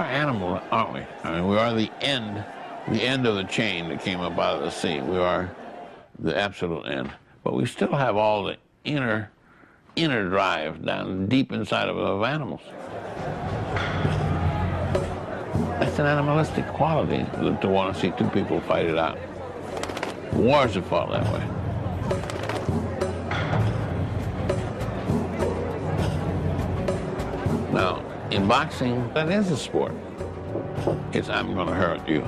animals, aren't we? I mean, we are the end of the chain that came up out of the sea. We are the absolute end. But we still have all the inner drive down deep inside of animals. That's an animalistic quality to want to see two people fight it out. Wars have fought that way. Now, in boxing, that is a sport. It's I'm going to hurt you.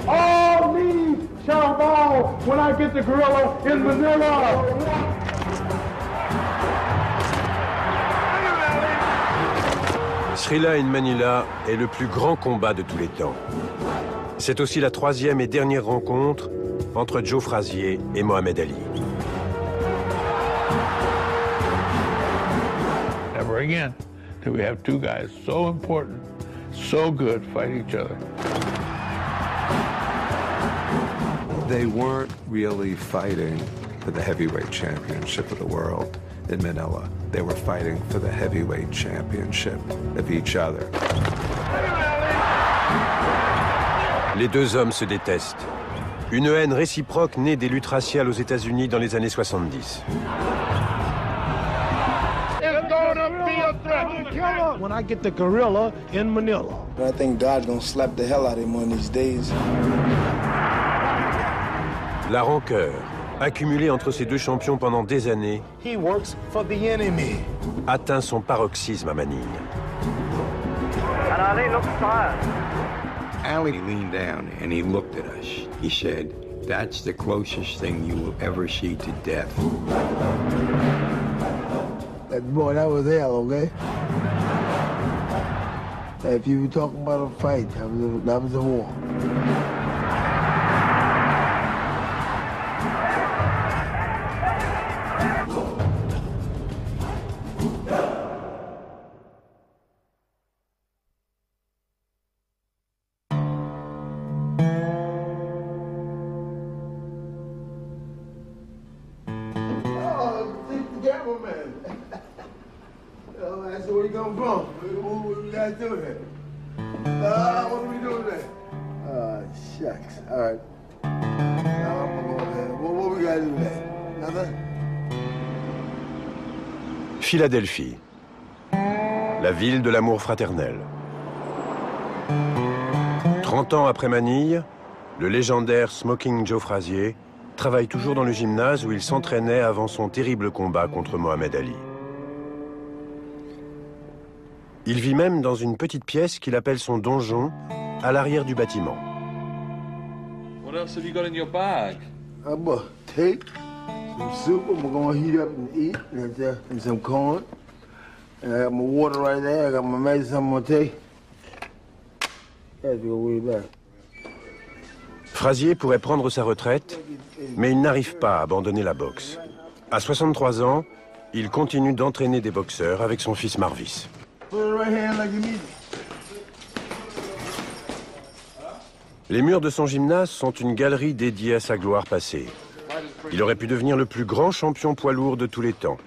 All knees shall bow when I get the gorilla in Manila. Thrilla in Manilla est le plus grand combat de tous les temps. C'est aussi la troisième et dernière rencontre entre Joe Frazier et Mohammed Ali. Never again do we have two guys so important, so good, fight each other. They weren't really fighting for the heavyweight championship of the world in Manila. They were fighting for the heavyweight championship of each other. Les deux hommes se détestent. Une haine réciproque née des luttes raciales aux États-Unis dans les années 70. When I get the gorilla in Manila. I think God's gonna slap the hell out of him one of these days. La rancœur, accumulée entre ces deux champions pendant des années, He works for the enemy. atteint son paroxysme à Manille. And Ali looks tired. Ali leaned down and he looked at us. He said, "That's the closest thing you will ever see to death." Boy, that was hell, okay? If you were talking about a fight, that was a war. Where you come from? What we gotta do here? What are we doing there? Shucks. All right. Now I'm gonna go there. What we gotta do there? Nothing? Philadelphie, la ville de l'amour fraternel. 30 ans après Manille, le légendaire Smoking Joe Frazier travaille toujours dans le gymnase où il s'entraînait avant son terrible combat contre Mohammed Ali. Il vit même dans une petite pièce qu'il appelle son donjon, à l'arrière du bâtiment. What else have you got in your bag? I'm gonna take some soup. I'm gonna heat up and eat, and some corn. And I got my water right there. I got my medicine I'm gonna take. That's your way back. Frazier pourrait prendre sa retraite, mais il n'arrive pas à abandonner la boxe. À 63 ans, il continue d'entraîner des boxeurs avec son fils Marvis. Les murs de son gymnase sont une galerie dédiée à sa gloire passée. Il aurait pu devenir le plus grand champion poids lourd de tous les temps,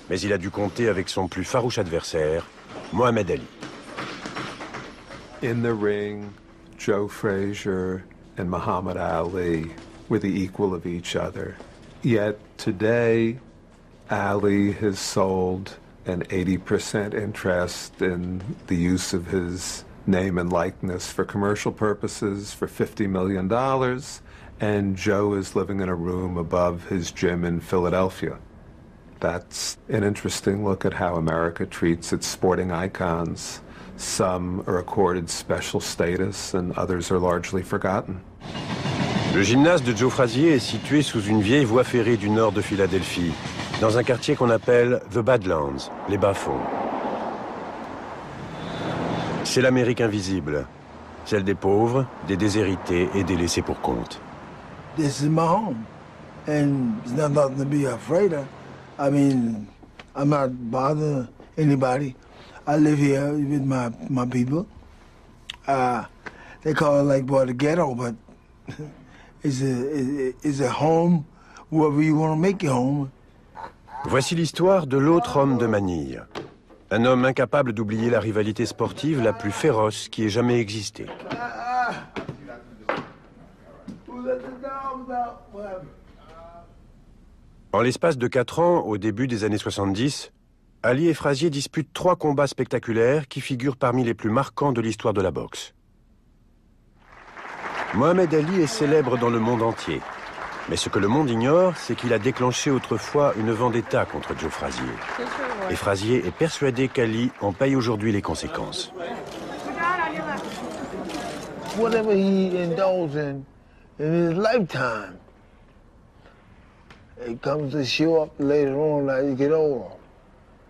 mais il a dû compter avec son plus farouche adversaire, Mohammed Ali. In the ring, Joe Frazier and Muhammad Ali were the equal of each other. Yet today, Ali has sold an 80% interest in the use of his name and likeness for commercial purposes for $50 million, and Joe is living in a room above his gym in Philadelphia. That's an interesting look at how America treats its sporting icons. Some are accorded special status and others are largely forgotten. Le gymnase de Joe Frazier est situé sous une vieille voie ferrée du nord de Philadelphie, dans un quartier qu'on appelle The Badlands, les bas-fonds. C'est l'Amérique invisible, celle des pauvres, des déshérités et des laissés pour compte. This is my home, and there's nothing to be afraid of. I mean, I'm not bothering anybody. I live here with my people. They call it like, boy, the ghetto, but it's a home wherever you want to make your home. Voici l'histoire de l'autre homme de Manille. Un homme incapable d'oublier la rivalité sportive la plus féroce qui ait jamais existé. En l'espace de 4 ans, au début des années 70, Ali et Frazier disputent 3 combats spectaculaires qui figurent parmi les plus marquants de l'histoire de la boxe. Mohammed Ali est célèbre dans le monde entier. Mais ce que le monde ignore, c'est qu'il a déclenché autrefois une vendetta contre Joe Frazier. Et Frazier est persuadé qu'Ali en paye aujourd'hui les conséquences. Whatever he indulged in his lifetime, it comes to show up later on as you get older.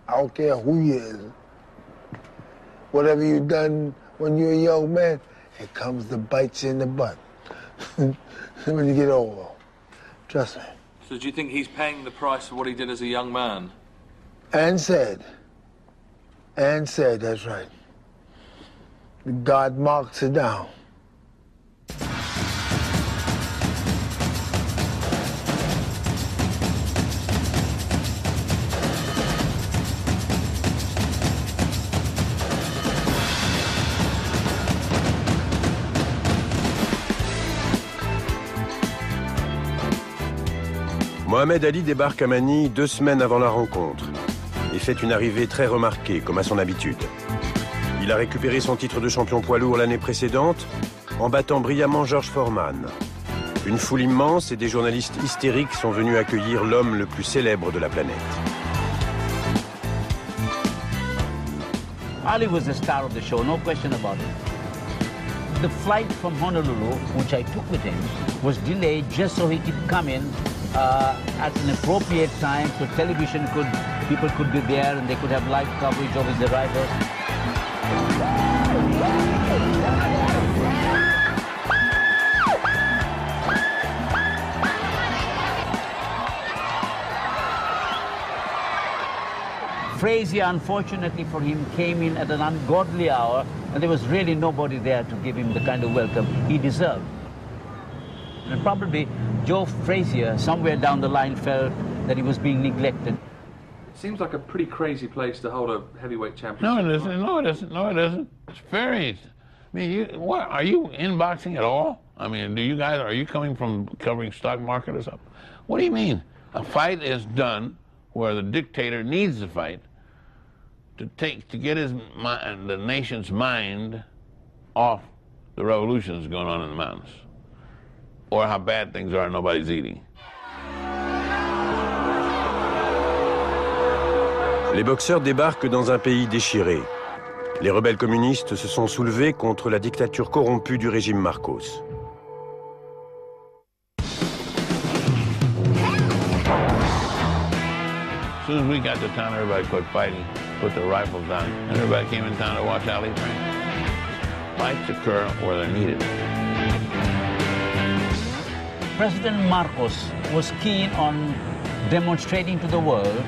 I don't care who he is. Whatever you've done when you're a young man, it comes to bite you in the butt when you get older. Trust me. So do you think he's paying the price for what he did as a young man? And said, that's right. God marks it down. Mohammed Ali débarque à Manille 2 semaines avant la rencontre et fait une arrivée très remarquée, comme à son habitude. Il a récupéré son titre de champion poids lourd l'année précédente en battant brillamment George Foreman. Une foule immense et des journalistes hystériques sont venus accueillir l'homme le plus célèbre de la planète. Ali was the star of the show, no question about it. The flight from Honolulu, which I took with him, was delayed just so he could come in at an appropriate time so people could be there and they could have live coverage of his arrival. Frazier, unfortunately for him, came in at an ungodly hour and there was really nobody there to give him the kind of welcome he deserved. And probably Joe Frazier, somewhere down the line, felt that he was being neglected. Seems like a pretty crazy place to hold a heavyweight championship. No, it isn't. No, it isn't. No, it isn't. It's very. I mean, what are you in boxing at all? I mean, are you coming from covering stock market or something? What do you mean? A fight is done where the dictator needs the fight to get the nation's mind off the revolutions going on in the mountains, or how bad things are and nobody's eating. Les boxeurs débarquent dans un pays déchiré. Les rebelles communistes se sont soulevés contre la dictature corrompue du régime Marcos. As soon as we got to town, everybody quit fighting, put their rifles down, and everybody came in town to watch Ali train. Fights occur where they're needed. President Marcos was keen on demonstrating to the world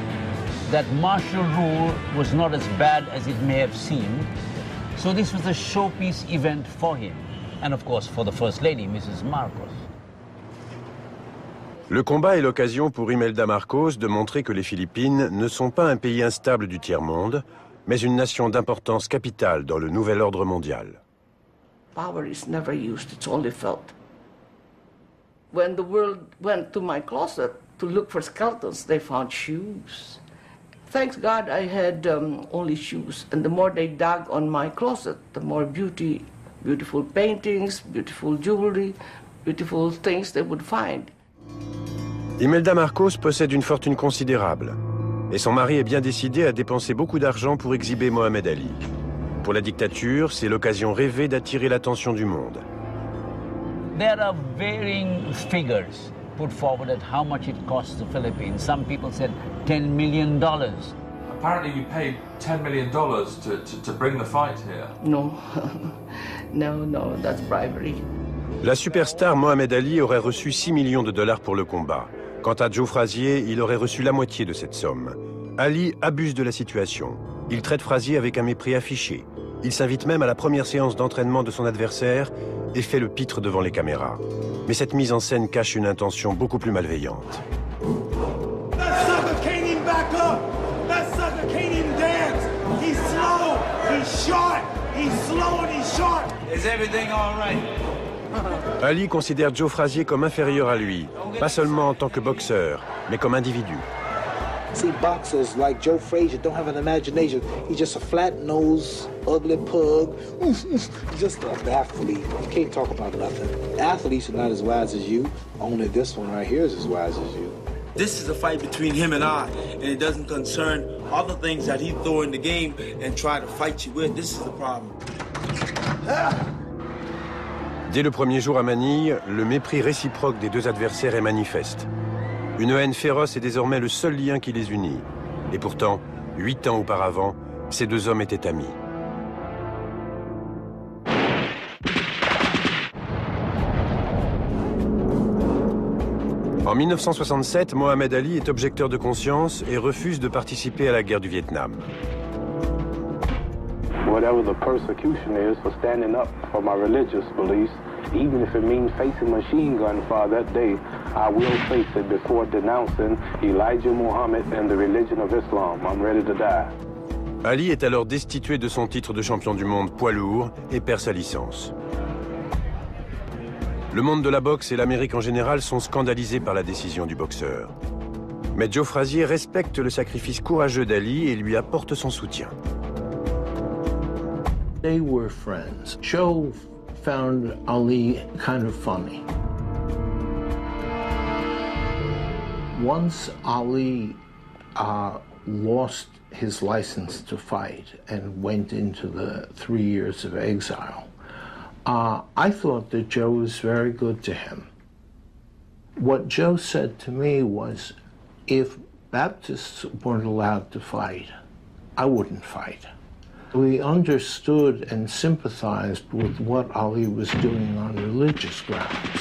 that martial rule was not as bad as it may have seemed. So this was a showpiece event for him, and of course for the First Lady, Mrs. Marcos. Le combat est l'occasion pour Imelda Marcos de montrer que les Philippines ne sont pas un pays instable du tiers-monde, mais une nation d'importance capitale dans le nouvel ordre mondial. Power is never used, it's only felt. When the world went to my closet to look for skeletons, they found shoes. Thanks God I had only shoes, and the more they dug on my closet, the more beautiful paintings, beautiful jewelry, beautiful things they would find. Imelda Marcos possède une fortune considérable, et son mari est bien décidé à dépenser beaucoup d'argent pour exhiber Mohammed Ali. Pour la dictature, c'est l'occasion rêvée d'attirer l'attention du monde. There are varying figures put forward at how much it costs the Philippines. Some people said $10 million. Apparently you paid $10 million to bring the fight here. No, no, that's bribery. La superstar Mohammed Ali aurait reçu $6 millions pour le combat. Quant à Joe Frazier, il aurait reçu la moitié de cette somme. Ali abuse de la situation. Il traite Frazier avec un mépris affiché. Il s'invite même à la première séance d'entraînement de son adversaire et fait le pitre devant les caméras. Mais cette mise en scène cache une intention beaucoup plus malveillante. That sucker can't even back He's short. He's slow and he's short. Is everything all right? Ali considère Joe Frazier comme inférieur à lui, pas seulement en tant que boxeur, mais comme individu. See, boxers like Joe Frazier don't have an imagination. He's just a flat-nosed, ugly pug. Just an athlete. You can't talk about nothing. Athletes are not as wise as you. Only this one right here is as wise as you. This is a fight between him and I, and it doesn't concern other things that he throw in the game and try to fight you with. This is the problem. Dès le premier jour à Manille, le mépris réciproque des deux adversaires est manifeste. Une haine féroce est désormais le seul lien qui les unit. Et pourtant, 8 ans auparavant, ces deux hommes étaient amis. En 1967, Mohammed Ali est objecteur de conscience et refuse de participer à la guerre du Vietnam. Whatever the persecution is for standing up for my religious beliefs, even if it means facing machine gun fire that day, I will face it before denouncing Elijah Muhammad and the religion of Islam. I'm ready to die. Ali est alors destitué de son titre de champion du monde poids lourd et perd sa licence. Le monde de la boxe et l'Amérique en général sont scandalisés par la décision du boxeur. Mais Joe Frazier respecte le sacrifice courageux d'Ali et lui apporte son soutien. They were friends. Joe found Ali kind of funny. Once Ali lost his license to fight and went into the 3 years of exile, I thought that Joe was very good to him. What Joe said to me was, if Baptists weren't allowed to fight, I wouldn't fight. We understood and sympathized with what Ali was doing on religious grounds.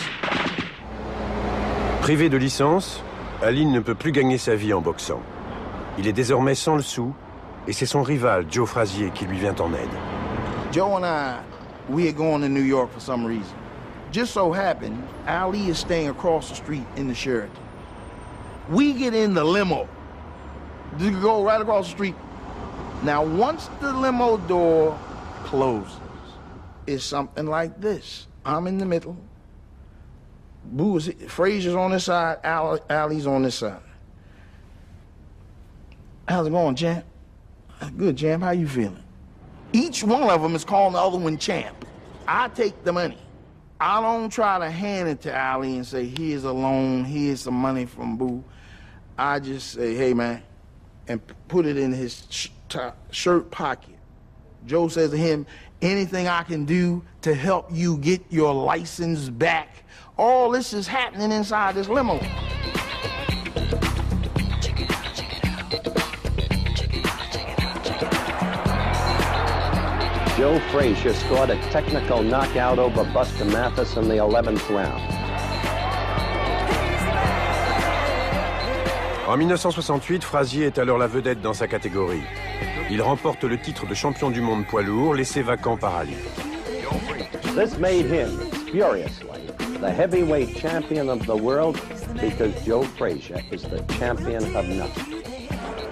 Privé de licence, Ali ne peut plus gagner sa vie en boxant. Il est désormais sans le sou et c'est son rival, Joe Frazier, qui lui vient en aide. Joe and I, we are going to New York for some reason. Just so happened, Ali is staying across the street in the Sheraton. We get in the limo. You go right across the street. Now, once the limo door closes, it's something like this. I'm in the middle. Frazier's on this side, Ali's on this side. How's it going, champ? Good, champ. How you feeling? Each one of them is calling the other one champ. I take the money. I don't try to hand it to Ali and say, here's a loan, here's some money from Boo. I just say, hey, man, and put it in his shirt pocket. Joe says to him, anything I can do to help you get your license back. All this is happening inside this limo. Joe Frazier scored a technical knockout over Buster Mathis in the 11th round. En 1968, Frazier est alors la vedette dans sa catégorie. Il remporte le titre de champion du monde poids lourd, laissé vacant par Ali. This made him, furiously, the heavyweight champion of the world because Joe Frazier is the champion of nothing.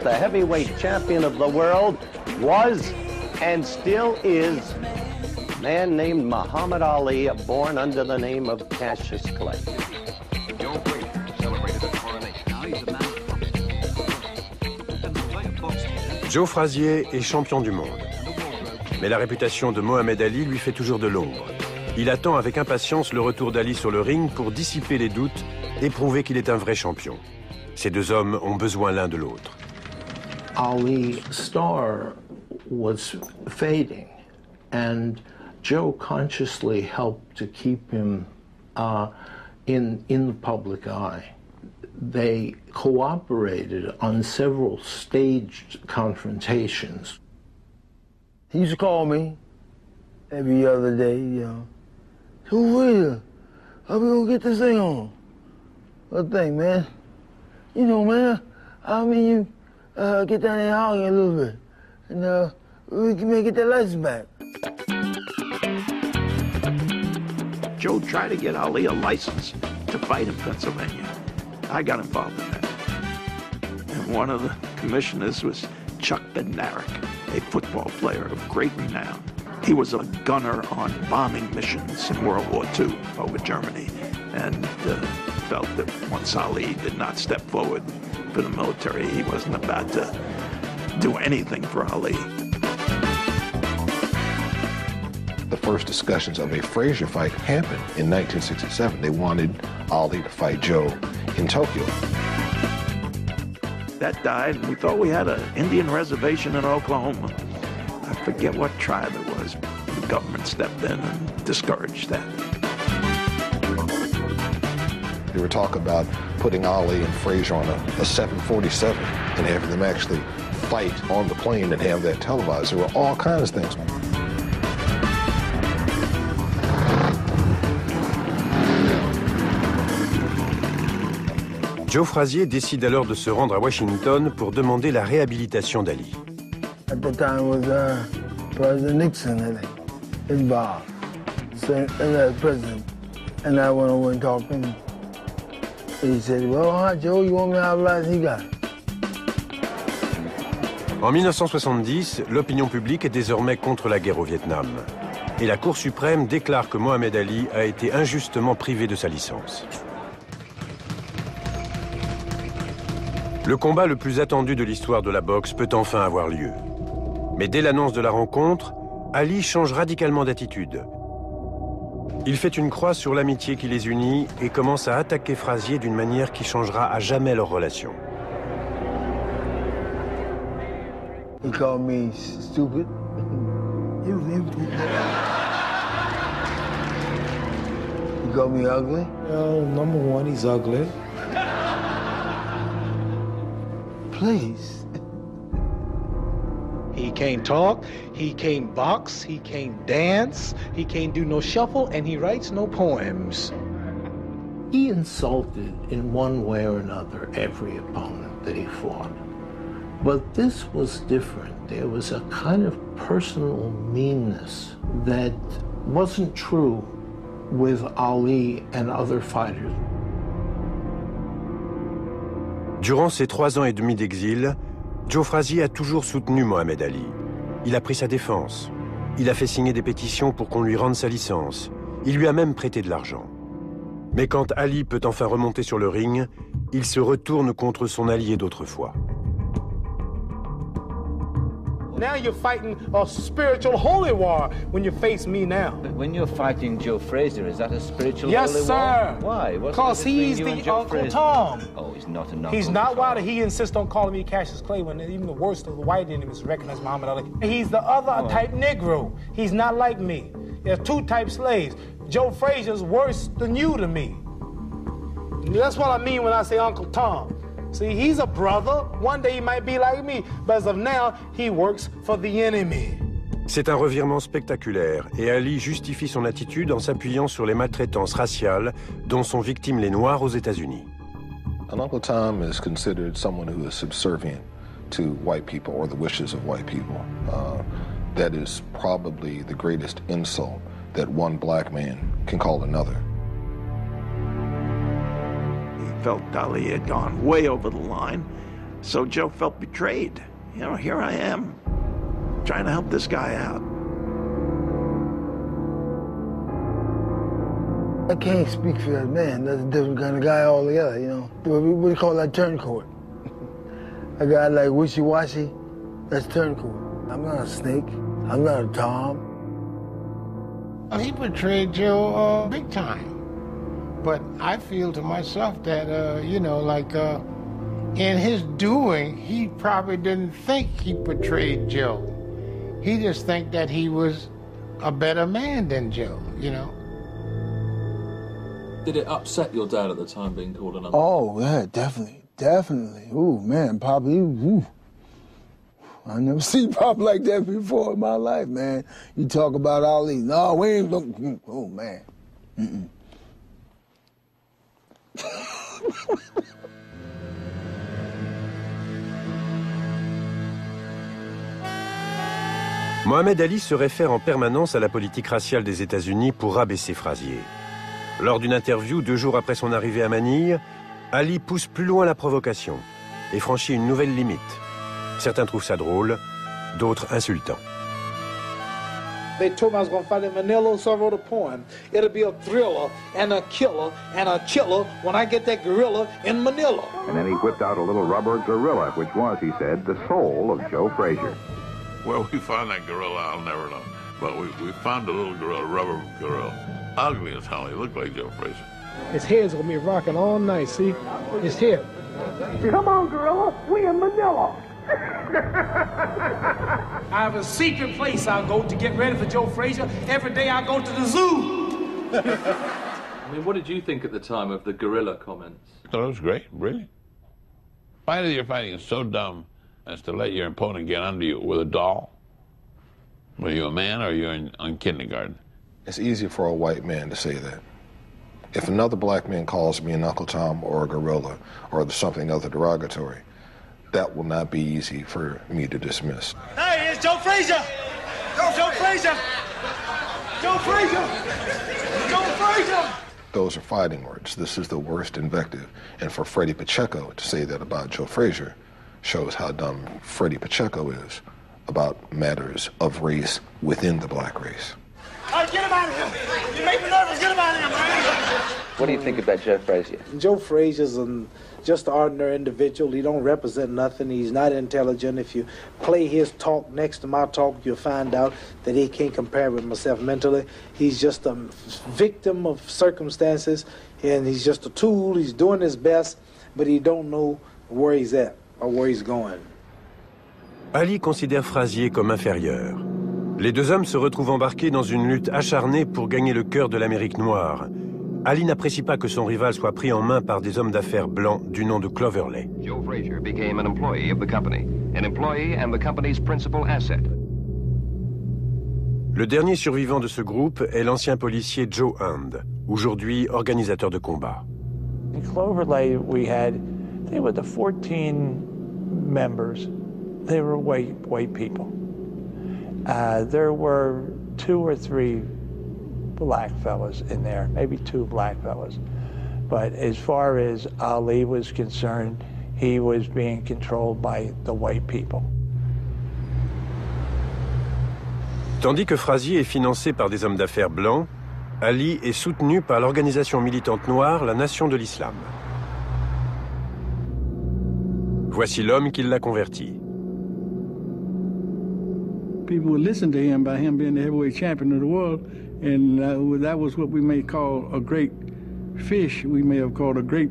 The heavyweight champion of the world was and still is a man named Muhammad Ali, born under the name of Cassius Clay. Joe Frazier celebrated his coronation. Now he's a man. Joe Frazier est champion du monde. Mais la réputation de Mohammed Ali lui fait toujours de l'ombre. Il attend avec impatience le retour d'Ali sur le ring pour dissiper les doutes et prouver qu'il est un vrai champion. Ces deux hommes ont besoin l'un de l'autre. Ali's star was fading, and Joe consciously helped to keep him in the public eye. They cooperated on several staged confrontations. He used to call me every other day, you know. Who is? How we gonna get this thing on? What thing, man? You know, man, I mean, you get down there hollering a little bit, and we can get that license back. Joe tried to get Ali a license to fight in Pennsylvania. I got involved in that. And one of the commissioners was Chuck Bednarik. a football player of great renown. He was a gunner on bombing missions in World War II over Germany, and felt that once Ali did not step forward for the military, he wasn't about to do anything for Ali. The first discussions of a Frazier fight happened in 1967. They wanted Ali to fight Joe in Tokyo. That died, and we thought we had an Indian reservation in Oklahoma. I forget what tribe it was. The government stepped in and discouraged that. They were talking about putting Ali and Frazier on a 747 and having them actually fight on the plane and have that televised. There were all kinds of things. Joe Frazier décide alors de se rendre à Washington pour demander la réhabilitation d'Ali. At the time was President Nixon involved, president, and I went over and talked to him. He said, "Well, all right, Joe, you want me to have a license?" He got it. En 1970, l'opinion publique est désormais contre la guerre au Vietnam. Et la Cour suprême déclare que Mohammed Ali a été injustement privé de sa licence. Le combat le plus attendu de l'histoire de la boxe peut enfin avoir lieu. Mais dès l'annonce de la rencontre, Ali change radicalement d'attitude. Il fait une croix sur l'amitié qui les unit et commence à attaquer Frazier d'une manière qui changera à jamais leur relation. He called me stupid. He called me ugly. Well, number one, he's ugly. Please. He can't talk, he can't box, he can't dance, he can't do no shuffle, and he writes no poems. He insulted in one way or another every opponent that he fought. But this was different. There was a kind of personal meanness that wasn't true with Ali and other fighters. Durant ses 3 ans et demi d'exil, Joe Frazier a toujours soutenu Mohammed Ali. Il a pris sa défense. Il a fait signer des pétitions pour qu'on lui rende sa licence. Il lui a même prêté de l'argent. Mais quand Ali peut enfin remonter sur le ring, il se retourne contre son allié d'autrefois. Now you're fighting a spiritual holy war when you face me now. But when you're fighting Joe Frazier, is that a spiritual yes, holy sir. war? Why? Because he's the Uncle Tom. Oh, he's not an Uncle He's not. Tom. Why did he insist on calling me Cassius Clay when even the worst of the white enemies recognize Muhammad Ali? He's the other type Negro. He's not like me. There's 2 type slaves. Joe Frazier's worse than you to me. That's what I mean when I say Uncle Tom. See, he's a brother. One day he might be like me, but as of now, he works for the enemy. C'est un revirement spectaculaire et Ali justifie son attitude en s'appuyant sur les maltraitances raciales dont sont victimes les Noirs aux États-Unis. An Uncle Tom is considered someone who is subservient to white people or the wishes of white people. That is probably the greatest insult that one black man can call another. Felt Ali had gone way over the line, so Joe felt betrayed. You know, here I am, trying to help this guy out. I can't speak for that man. That's a different kind of guy altogether, you know. What do you call that turncoat? A guy like wishy-washy, that's turncoat. I'm not a snake. I'm not a Tom. He betrayed Joe big time. But I feel to myself that, you know, like in his doing, he probably didn't think he betrayed Joe. He just think that he was a better man than Joe, you know. Did it upset your dad at the time being called an uncle? Oh, yeah, definitely, definitely. Ooh, man, Papa, I never seen Papa like that before in my life, man. You talk about Ali. No, we ain't looking. Oh, man. Mohammed Ali se réfère en permanence à la politique raciale des États-Unis pour rabaisser Frazier. Lors d'une interview 2 jours après son arrivée à Manille, Ali pousse plus loin la provocation et franchit une nouvelle limite. Certains trouvent ça drôle, d'autres insultants. They told me I was going to fight in Manila, so I wrote a poem. It'll be a thriller and a killer when I get that gorilla in Manila. And then he whipped out a little rubber gorilla, which was, he said, the soul of Joe Frazier. Where we found that gorilla, I'll never know. But we found a little gorilla, rubber gorilla. Ugly as hell. He looked like Joe Frazier. His head's going to be rocking all night, see? His head. Come on, gorilla, we in Manila. I have a secret place I go to get ready for Joe Frazier. Every day I go to the zoo. I mean, what did you think at the time of the gorilla comments? I thought it was great, brilliant. Fighting you're fighting is so dumb as to let your opponent get under you with a doll. Were you a man or you're on kindergarten? It's easy for a white man to say that. If another black man calls me an Uncle Tom or a gorilla or something other derogatory, that will not be easy for me to dismiss. Hey, it's Joe Frazier! Joe Frazier! Joe Frazier! Joe Frazier! Those are fighting words. This is the worst invective. And for Freddie Pacheco to say that about Joe Frazier shows how dumb Freddie Pacheco is about matters of race within the black race. All right, get him out of here! You make me nervous, get him out of here, man! What do you think about Joe Frazier? Joe Frazier's just an ordinary individual. He don't represent nothing. He's not intelligent. If you play his talk next to my talk, you'll find out that he can't compare with myself mentally. He's just a victim of circumstances, and he's just a tool. He's doing his best, but he don't know where he's at or where he's going. Ali considère Frazier comme inférieur. Les deux hommes se retrouvent embarqués dans une lutte acharnée pour gagner le cœur de l'Amérique noire. Ali n'apprécie pas que son rival soit pris en main par des hommes d'affaires blancs du nom de Cloverley. Joe Frazier became an employee of the company and the company's principal asset. Le dernier survivant de ce groupe est l'ancien policier Joe Hand, aujourd'hui organisateur de combat. In Cloverley, they were the 14 members. They were white people. There were 2 or 3 black fellas in there, maybe 2 black fellas. But as far as Ali was concerned, he was being controlled by the white people. Tandis que Frazier est financé par des hommes d'affaires blancs, Ali est soutenu par l'organisation militante noire, la Nation de l'Islam. Voici l'homme qui l'a converti. People would listen to him by him being the heavyweight champion of the world, and that was what we may call a great fish. We may have called a great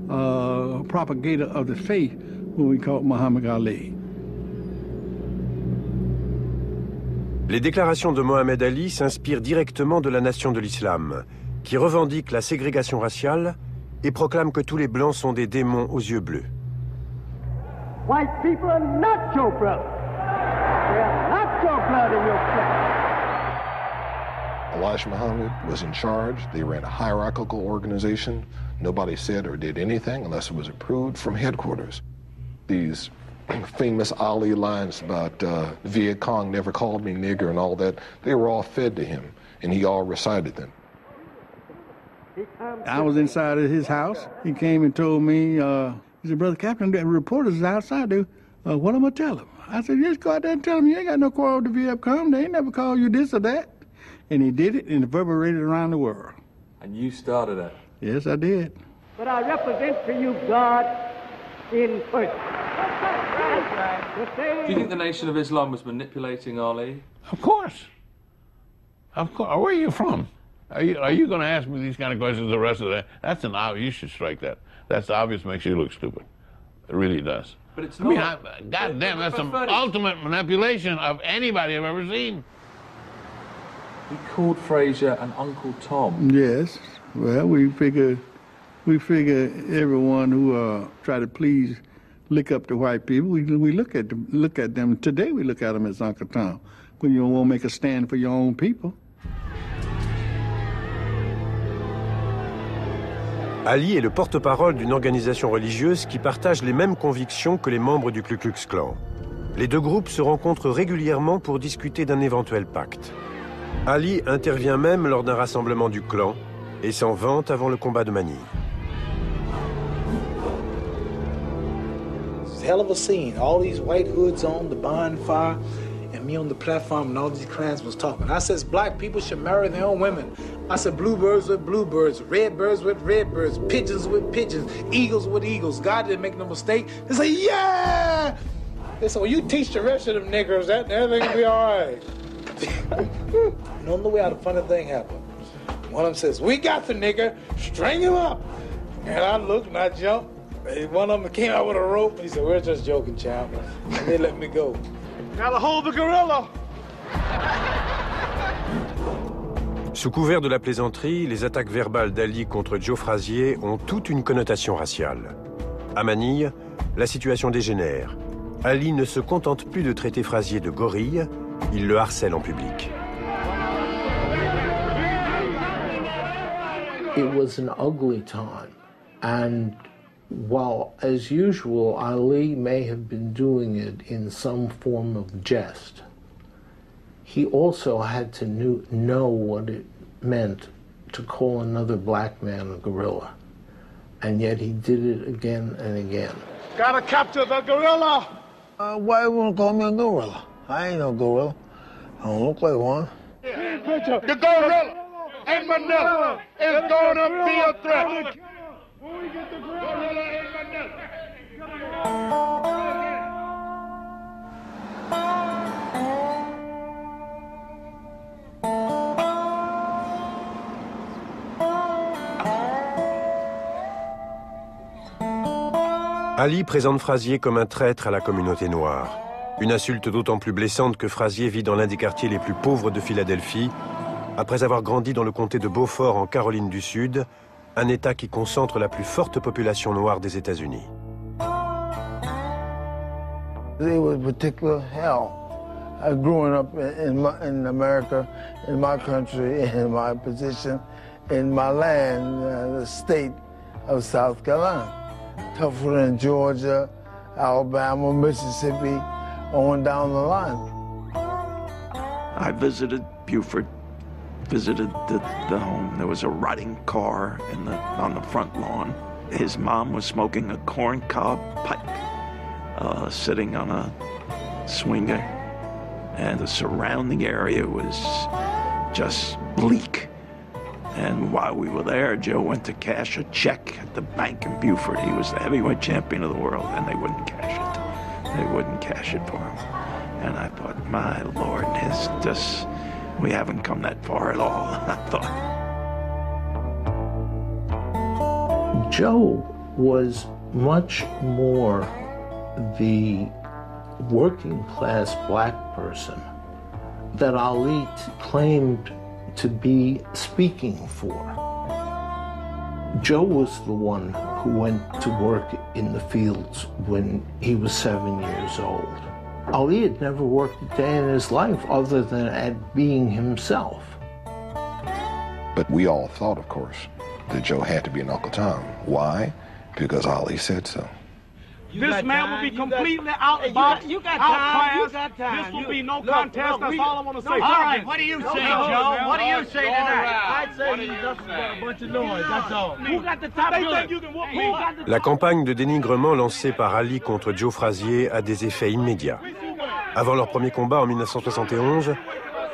propagator of the faith when we called Mohammed Ali. Les déclarations de Mohammed Ali s'inspirent directement de la Nation de l'Islam, qui revendique la ségrégation raciale et proclame que tous les blancs sont des démons aux yeux bleus. White people are not your brother. They are not your blood in your flesh. Elijah Muhammad was in charge. They ran a hierarchical organization. Nobody said or did anything unless it was approved from headquarters. These famous Ali lines about Viet Cong never called me nigger and all that, they were all fed to him, and he all recited them. I was inside of his house. He came and told me, he said, Brother Captain, the reporters is outside there. What am I tell him? I said, just go out there and tell them you ain't got no quarrel with the Viet Cong. They ain't never called you this or that. And he did it and it reverberated around the world. And you started it? Yes, I did. But I represent to you God in person. Do you think the Nation of Islam was manipulating Ali? Of course. Of course. Where are you from? Are you going to ask me these kind of questions the rest of the day? That's an obvious. You should strike that. That's obvious. Makes you look stupid. It really does. But it's not. God damn, that's some ultimate manipulation of anybody I've ever seen. He called Frazier an Uncle Tom. Yes. Well, we figure everyone who try to please lick up to white people, we look at them. Today we look at them as Uncle Tom. When you won't make a stand for your own people. Ali est le porte-parole d'une organisation religieuse qui partage les mêmes convictions que les membres du Ku Klux Klan. Les deux groupes se rencontrent régulièrement pour discuter d'un éventuel pacte. Ali intervient même lors d'un rassemblement du clan et s'en vante avant le combat de Manille. a hell of a scene. All these white hoods on, the bonfire, and me on the platform, and all these clans was talking. I says black people should marry their own women. I said bluebirds with bluebirds, red birds with red birds, pigeons with pigeons, eagles with eagles. God didn't make no mistake. They say, yeah! They said, well, you teach the rest of them niggers that, and everything will be all right. And on the way out, a funny thing happened. One of them says, we got the nigger, string him up. And I looked and I jumped. One of them came out with a rope. He said, we're just joking, champ. And they let me go. Gotta hold the gorilla. Sous couvert de la plaisanterie, les attaques verbales d'Ali contre Joe Frazier ont toute une connotation raciale. À Manille, la situation dégénère. Ali ne se contente plus de traiter Frazier de gorille, il le harcèle en public. It was an ugly time, and while, as usual, Ali may have been doing it in some form of jest, he also had to know what it meant to call another black man a gorilla, and yet he did it again and again. Gotta capture the gorilla! Why you wanna call me a gorilla? I ain't no gorilla. I don't look like one. The gorilla in Manila is gonna be a threat. When we get the gorilla in Manila. Ali présente Frazier comme un traître à la communauté noire. Une insulte d'autant plus blessante que Frazier vit dans l'un des quartiers les plus pauvres de Philadelphie, après avoir grandi dans le comté de Beaufort en Caroline du Sud, un État qui concentre la plus forte population noire des États-Unis. It was particular hell. Growing up in America, in my country, in my position, in my land, the state of South Carolina. Tougher than Georgia, Alabama, Mississippi, on down the line. I visited Buford, visited the home. There was a rotting car on the front lawn. His mom was smoking a corncob pipe, sitting on a swinger, and the surrounding area was just bleak. And while we were there, Joe went to cash a check at the bank in Buford. He was the heavyweight champion of the world, and they wouldn't cash it. They wouldn't cash it for him. And I thought, my Lord, we haven't come that far at all, I thought. Joe was much more the working class black person that Ali claimed to be speaking for. Joe was the one who went to work in the fields when he was 7 years old. Ali had never worked a day in his life other than at being himself. But we all thought, of course, that Joe had to be an Uncle Tom. Why? Because Ali said so. This man will be completely outboxed, outclassed. This will be no contest. That's all I want to say. All right, what do you say, Joe? What do you say to that? I'd say he's just a bunch of noise, that's all. Who got the top gun? La campagne de dénigrement lancée par Ali contre Joe Frazier a des effets immédiats. Avant leur premier combat en 1971,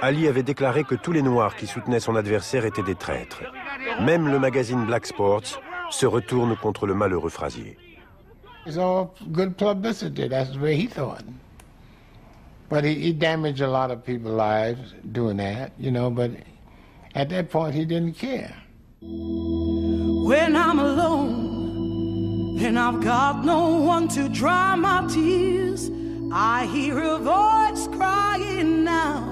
Ali avait déclaré que tous les Noirs qui soutenaient son adversaire étaient des traîtres. Même le magazine Black Sports se retourne contre le malheureux Frazier. It's all good publicity, that's the way he thought. But he damaged a lot of people's lives doing that, but at that point he didn't care. When I'm alone and I've got no one to dry my tears, I hear a voice crying now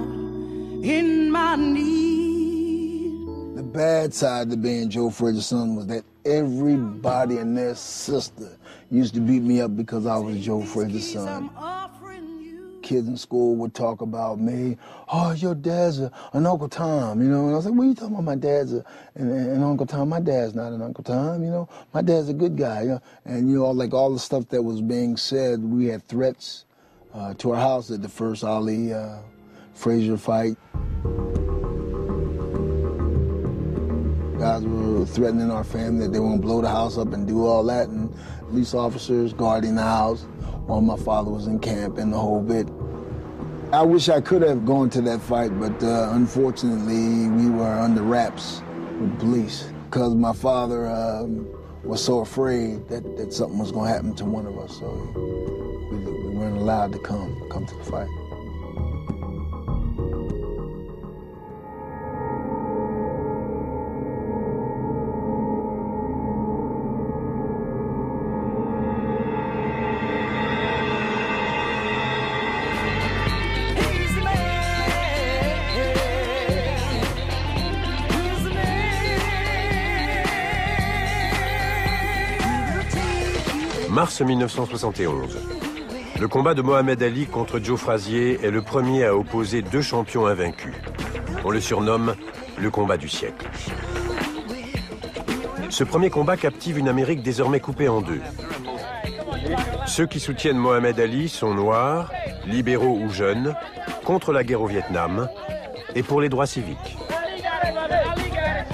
in my need. The bad side to being Joe Frazier's son was that everybody and their sister used to beat me up because I was Joe Frazier's son. Kids in school would talk about me. Oh, your dad's an Uncle Tom, And I was like, what are you talking about? My dad's an Uncle Tom. My dad's not an Uncle Tom, My dad's a good guy, And, like all the stuff that was being said, we had threats to our house at the first Ali Frazier fight. Guys were threatening our family that they were going to blow the house up and do all that, and police officers guarding the house. while my father was in camp and the whole bit. I wish I could have gone to that fight, but unfortunately we were under wraps with the police because my father was so afraid that something was going to happen to one of us, so we weren't allowed to come to the fight. Mars 1971. Le combat de Mohammed Ali contre Joe Frazier est le premier à opposer deux champions invaincus. On le surnomme le combat du siècle. Ce premier combat captive une Amérique désormais coupée en deux. Ceux qui soutiennent Mohammed Ali sont noirs, libéraux ou jeunes, contre la guerre au Vietnam et pour les droits civiques.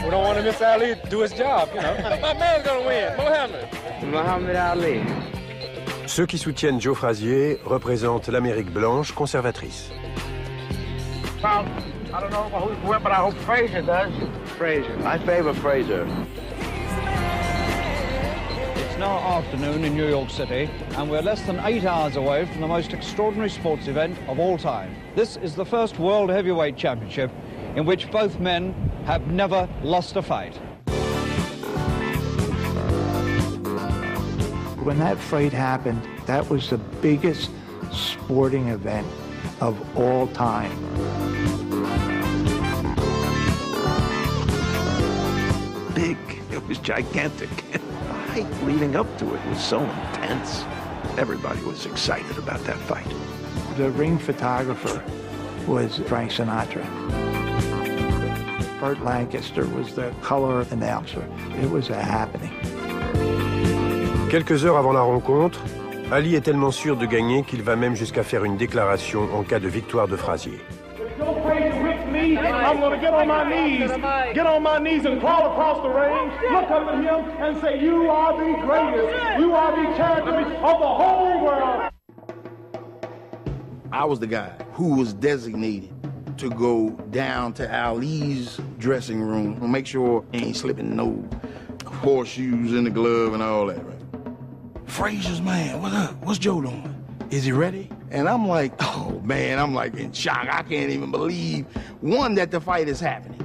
We don't want to miss Ali do his job, you know. My man's gonna win, Mohammed Ali. Ceux qui soutiennent Joe Frazier représentent l'Amérique blanche conservatrice. Well, I don't know who's win, but I hope Frazier does. Frazier. I favor Frazier. It's now afternoon in New York City, and we're less than 8 hours away from the most extraordinary sports event of all time. This is the first World Heavyweight Championship in which both men have never lost a fight. When that fight happened, that was the biggest sporting event of all time. Big, it was gigantic. The fight leading up to it was so intense. Everybody was excited about that fight. The ring photographer was Frank Sinatra. Burt Lancaster was the color announcer. It was a happening. Quelques heures avant la rencontre, Ali est tellement sûr de gagner qu'il va même jusqu'à faire une déclaration en cas de victoire de Frazier. Joe Frazier with me, I'm going to get on my knees and crawl across the ring, look up at him and say, you are the greatest, you are the champion of the whole world. I was the guy who was designated to go down to Ali's dressing room and make sure he ain't slipping no horseshoes in the glove and all that, right? Frazier's man, what up? What's Joe doing? Is he ready? And I'm like, oh man, I'm like in shock. I can't even believe, one, that the fight is happening.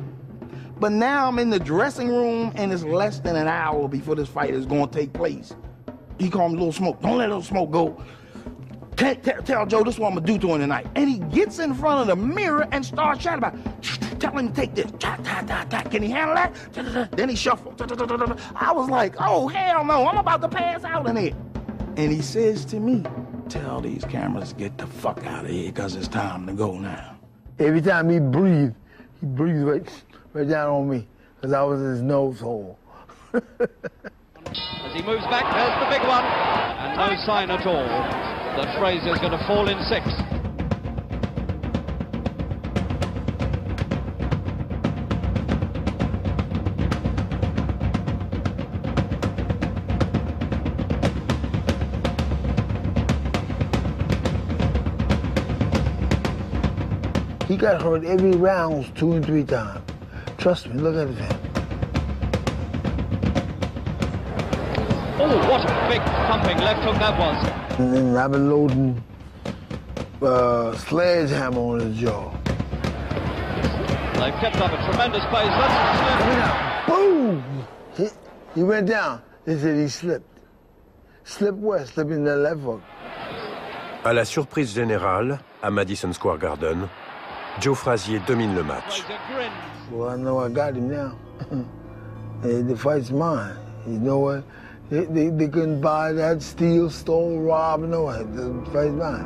But now I'm in the dressing room and it's less than an hour before this fight is gonna take place. He called me Little Smoke. Don't let Little Smoke go. Tell Joe this is what I'm gonna do to him tonight. And he gets in front of the mirror and starts shouting about, tell him to take this. Can he handle that? Then he shuffled. I was like, oh, hell no, I'm about to pass out in here. And he says to me, tell these cameras to get the fuck out of here because it's time to go now. Every time he breathed right down on me because I was in his nose hole. As he moves back, there's the big one, and no sign at all that Frazier's going to fall in 6. He got hurt every round 2 and 3 times. Trust me, look at his hand. Oh, what a big pumping left hook that was. And then I've been loading sledgehammer on his jaw. They've kept up a tremendous pace. Let's boom! He went down. They said he slipped. Slipped where? Slipped in the left hook. À la surprise générale, à Madison Square Garden, Joe Frazier domine le match. Well, I know I got him now. The fight's mine. You know what? They couldn't buy that, steal, stole, rob, no way. The fight's mine.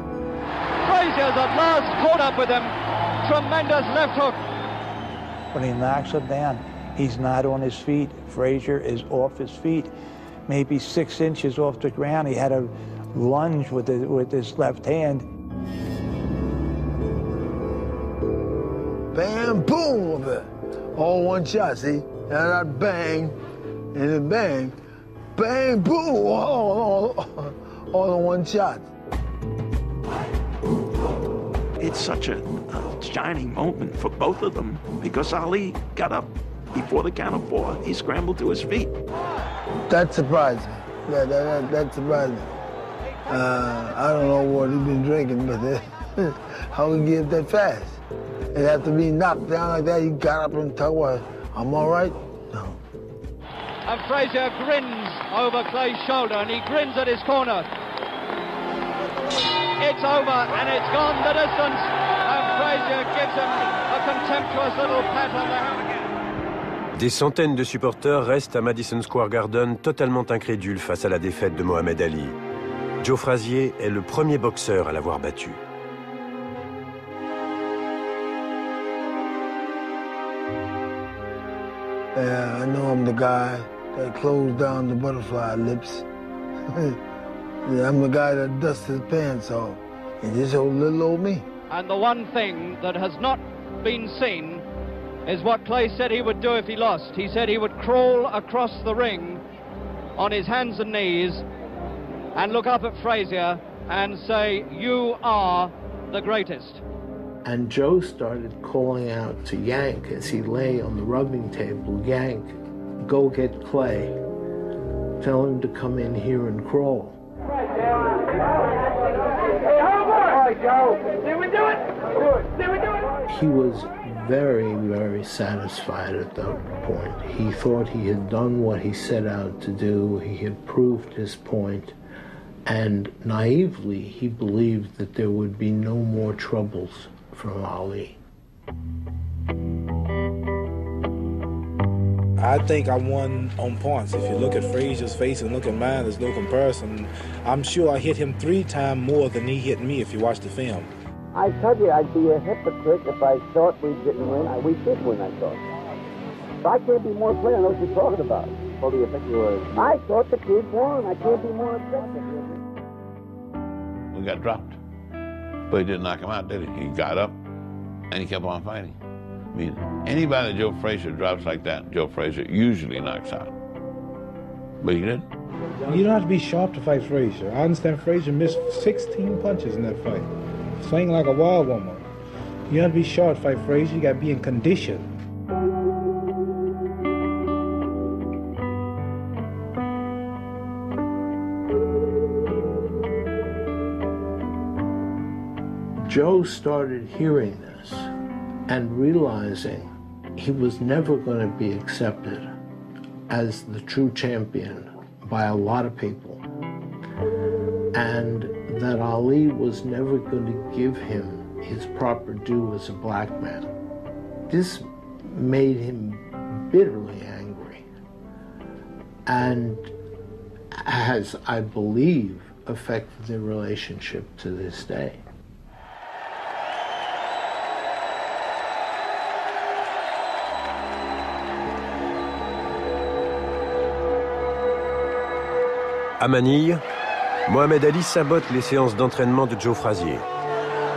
Frazier's at last caught up with him. Tremendous left hook. When he knocks him down, he's not on his feet. Frazier is off his feet, maybe 6 inches off the ground. He had a lunge with his left hand. Bam, boom, all one shot, see? And that bang, and then bang, bang, boom, all in one shot. it's such a shining moment for both of them because Ali got up before the count of 4. He scrambled to his feet. That surprised me. That surprised me. I don't know what he's been drinking, but how he get that fast? And after being knocked down like that, he got up and told her, I'm all right? No. And Frazier grins over Clay's shoulder, and he grins at his corner. It's over, and it's gone the distance. And Frazier gives him a contemptuous little pat on the hand. Des centaines de supporters restent à Madison Square Garden totalement incrédules face à la défaite de Mohammed Ali. Joe Frazier est le premier boxeur à l'avoir battu. Yeah, I know I'm the guy that closed down the butterfly lips. Yeah, I'm the guy that dusted his pants off. And just old little old me. And the one thing that has not been seen is what Clay said he would do if he lost. He said he would crawl across the ring on his hands and knees and look up at Frazier and say, you are the greatest. And Joe started calling out to Yank as he lay on the rubbing table, Yank, go get Clay. Tell him to come in here and crawl. Hey, homeboy! Joe! Did we do it? Did we do it? He was very, very satisfied at that point. He thought he had done what he set out to do. He had proved his point. And naively, he believed that there would be no more troubles from Ali. I think I won on points. If you look at Frazier's face and look at mine, there's no comparison. I'm sure I hit him 3 times more than he hit me if you watch the film. I told you I'd be a hypocrite if I thought we didn't win. We did win, I thought. So I can't be more clear on what you're talking about. What do you think you were? I thought the kid won. I can't be more objective. We got dropped. But he didn't knock him out, did he? He got up and he kept on fighting. I mean, anybody that Joe Frazier drops like that, Joe Frazier usually knocks out. But he did. You don't have to be sharp to fight Frazier. I understand Frazier missed 16 punches in that fight. Swing like a wild woman. You have to be sharp to fight Frazier. You got to be in condition. Joe started hearing this and realizing he was never going to be accepted as the true champion by a lot of people, and that Ali was never going to give him his proper due as a black man. This made him bitterly angry and has, I believe, affected their relationship to this day. À Manille, Mohammed Ali sabote les séances d'entraînement de Joe Frazier.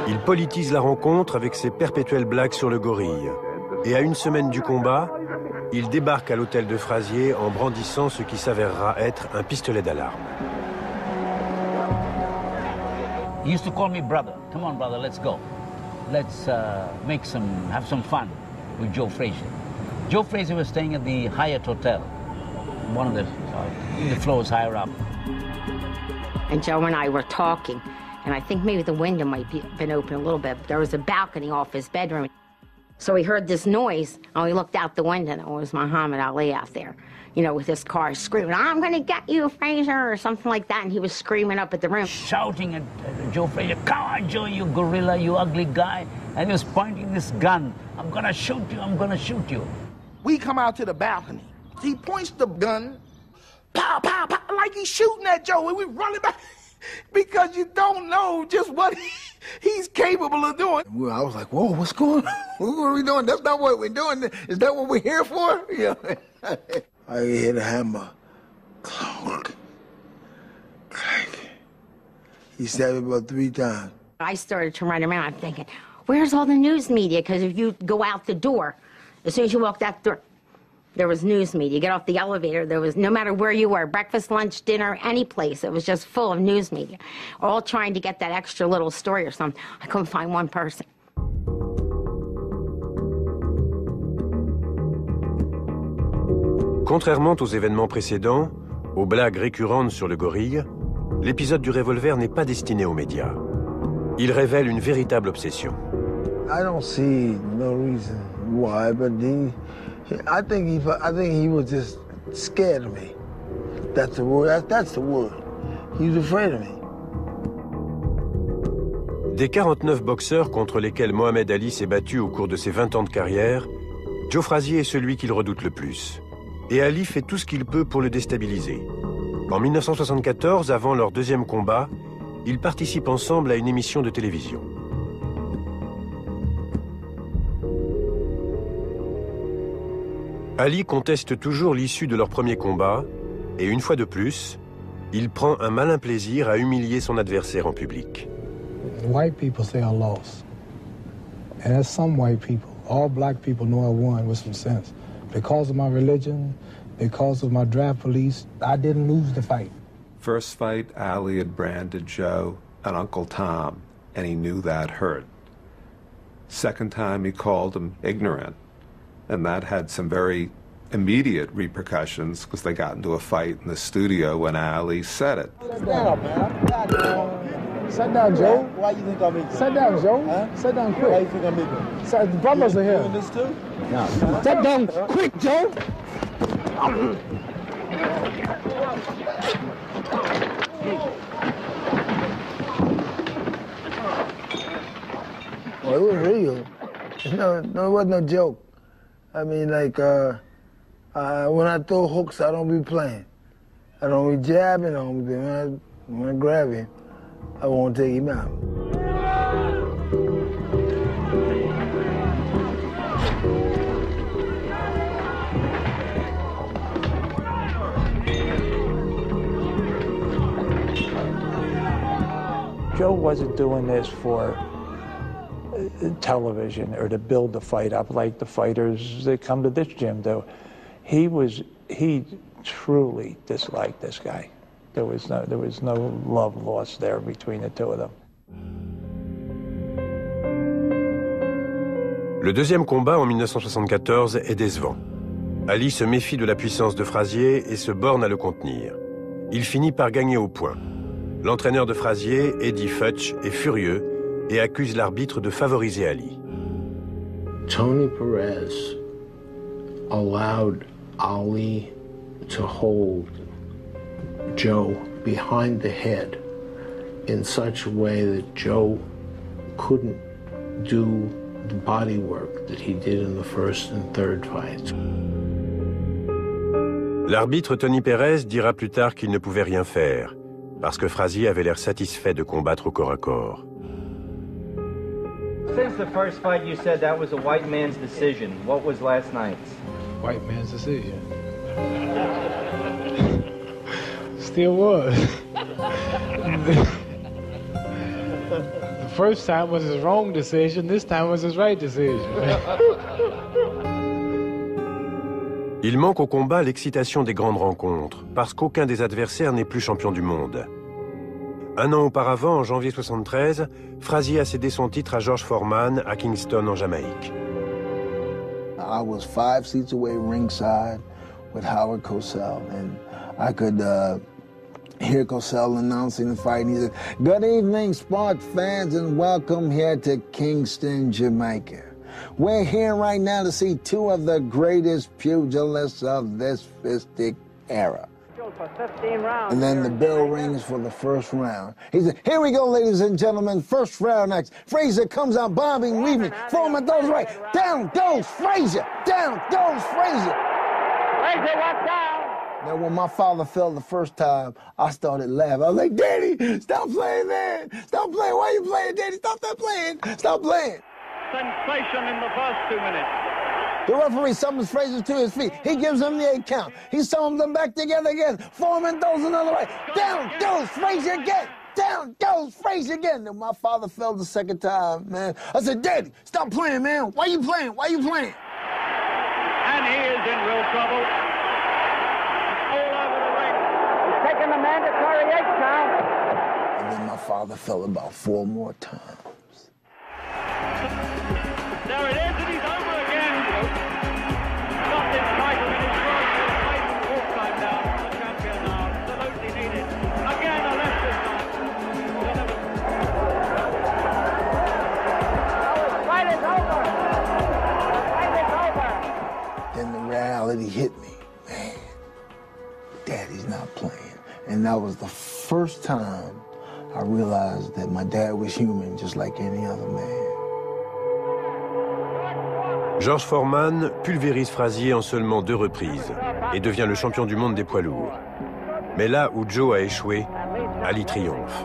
Il politise la rencontre avec ses perpétuelles blagues sur le gorille. Et à une semaine du combat, il débarque à l'hôtel de Frazier en brandissant ce qui s'avérera être un pistolet d'alarme. He used to call me brother. Come on, brother, let's go. Let's have some fun with Joe Frazier. Joe Frazier was staying at the Hyatt Hotel, one of the floors higher up. And Joe and I were talking, and I think maybe the window might have been open a little bit, but there was a balcony off his bedroom. So he heard this noise, and we looked out the window, and it was Muhammad Ali out there, you know, with his car screaming, I'm gonna get you, Frazier, or something like that, and he was screaming up at the room. Shouting at Joe Frazier, come on, Joe, you gorilla, you ugly guy, and he was pointing this gun, I'm gonna shoot you, I'm gonna shoot you. We come out to the balcony. He points the gun, pow, pow, pow, like he's shooting at Joe, and we run it back because you don't know just what he's capable of doing. I was like, whoa, what's going on? What are we doing? That's not what we're doing. Is that what we're here for? Yeah. I hit a hammer. Clunk. Clank. He stabbed me about 3 times. I started to run around. I'm thinking, where's all the news media? Because if you go out the door, as soon as you walk that door, there was news media. You get off the elevator, there was, no matter where you were, breakfast, lunch, dinner, any place, it was just full of news media, all trying to get that extra little story or something. I couldn't find one person. Contrairement aux événements précédents, aux blagues récurrentes sur le gorille, l'épisode du revolver n'est pas destiné aux médias. Il révèle une véritable obsession. I don't see no reason why, but I think he was just scared of me. That's the word. That's the word. He was afraid of me. Des 49 boxeurs contre lesquels Mohammed Ali s'est battu au cours de ses 20 ans de carrière, Joe Frazier est celui qu'il redoute le plus. Et Ali fait tout ce qu'il peut pour le déstabiliser. En 1974, avant leur deuxième combat, ils participent ensemble à une émission de télévision. Ali conteste toujours l'issue de leur premier combat, et une fois de plus, il prend un malin plaisir à humilier son adversaire en public. White people say I lost. And that's some white people. All black people know I won with some sense. Because of my religion, because of my draft police, I didn't lose the fight. First fight, Ali had branded Joe an Uncle Tom, and he knew that hurt. Second time, he called him ignorant, and that had some very immediate repercussions because they got into a fight in the studio when Ali said it. Sit down, man. Sit down, Joe. Why you think I'm ignorant? Sit down, Joe. Huh? Sit down quick. Why you think I'm ignorant? So, the brothers are here. Doing this too? No. Sit down quick, Joe. Well, it was real. No, it wasn't no joke. I mean, like, when I throw hooks, I don't be playing. I don't be jabbing, I don't be, when I grab him, I won't take him out. Joe wasn't doing this for television or to build the fight up like the fighters that come to this gym do. He truly disliked this guy. There was no love lost there between the two of them. Le deuxième combat en 1974 est décevant. Ali se méfie de la puissance de Frazier et se borne à le contenir. Il finit par gagner au point. L'entraîneur de Frazier, Eddie Futch, est furieux et accuse l'arbitre de favoriser Ali. Tony Perez allowed Ali to hold Joe behind the head in such a way that Joe couldn't do the body work that he did in the first and third fights. L'arbitre Tony Perez dira plus tard qu'il ne pouvait rien faire, parce que Frazier avait l'air satisfait de combattre au corps à corps. Since the first fight, you said that was a white man's decision. What was last night's? White man's decision. Still was. The first time was his wrong decision, this time was his right decision. Il manque au combat l'excitation des grandes rencontres, parce qu'aucun des adversaires n'est plus champion du monde. Un an auparavant, en janvier 73, Frazier a cédé son titre à George Foreman à Kingston, en Jamaïque. I was 5 seats away ringside with Howard Cosell, and I could hear Cosell announcing the fight. He said, "Good evening, Spark fans, and welcome here to Kingston, Jamaica. We're here right now to see two of the greatest pugilists of this fistic era." And then the bell rings for the first round. He said, "Here we go, ladies and gentlemen, first round next. Frazier comes out bombing, weaving, Foreman throws right. Down goes Frazier! Down goes Frazier!" Frazier went down. Now, when my father fell the first time, I started laughing. I was like, "Daddy, stop playing, man! Stop playing! Why are you playing, Daddy? Stop that playing! Stop playing!" Sensation in the first 2 minutes. The referee summons Frazier to his feet. He gives him the 8 count. He summons them back together again. Foreman throws another right. Down goes Frazier again. Down goes Frazier again. Then my father fell the second time, man. I said, "Daddy, stop playing, man. Why you playing? Why you playing?" And then he is in real trouble. All over the ring. He's taking the mandatory 8 count. And then my father fell about 4 more times. There it is, and he's over again. Got this title in his throat. He's the 4th time down. The champion now. Absolutely needed. Again, a left this time. The fight is over. The fight is over. Then the reality hit me. Man, Daddy's not playing. And that was the first time I realized that my dad was human just like any other man. George Foreman pulvérise Frazier en seulement 2 reprises et devient le champion du monde des poids lourds. Mais là où Joe a échoué, Ali triomphe.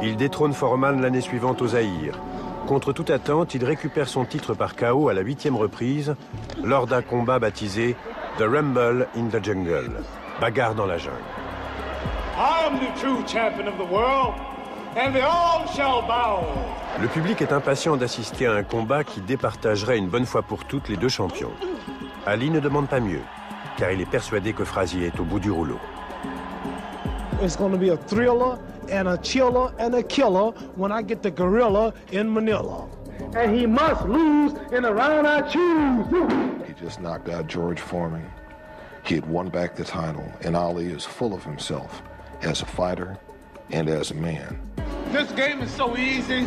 Il détrône Foreman l'année suivante au Zaïre. Contre toute attente, il récupère son titre par KO à la 8e reprise lors d'un combat baptisé The Rumble in the Jungle, bagarre dans la jungle. I am the true champion of the world, and they all shall bow. Le public est impatient d'assister à un combat qui départagerait une bonne fois pour toutes les 2 champions. Ali ne demande pas mieux, car il est persuadé que Frazier est au bout du rouleau. It's going to be a thriller and a chiller and a killer when I get the gorilla in Manila. And he must lose in the round I choose. He just knocked out George Foreman. He had won back the title, and Ali is full of himself as a fighter and as a man. This game is so easy.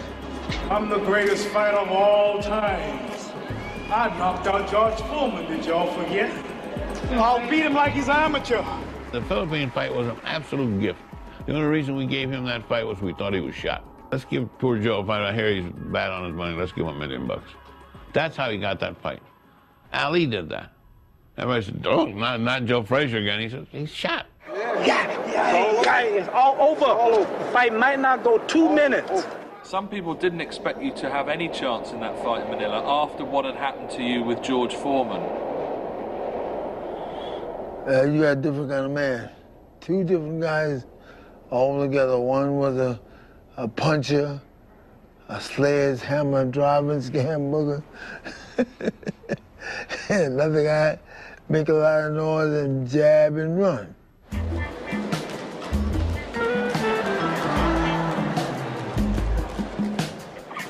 I'm the greatest fighter of all times. I knocked out George Foreman, did y'all forget? I'll beat him like he's amateur. The Philippine fight was an absolute gift. The only reason we gave him that fight was we thought he was shot. Let's give poor Joe a fight. I hear he's bad on his money. Let's give him $1 million. That's how he got that fight. Ali did that. Everybody said, oh, not Joe Frazier again. He said, he's shot. It's all over. The fight might not go 2 minutes. Some people didn't expect you to have any chance in that fight in Manila after what had happened to you with George Foreman. You got a different kind of man. 2 different guys all together. One was a puncher, a sledgehammer driving scam booger. And another guy make a lot of noise and jab and run.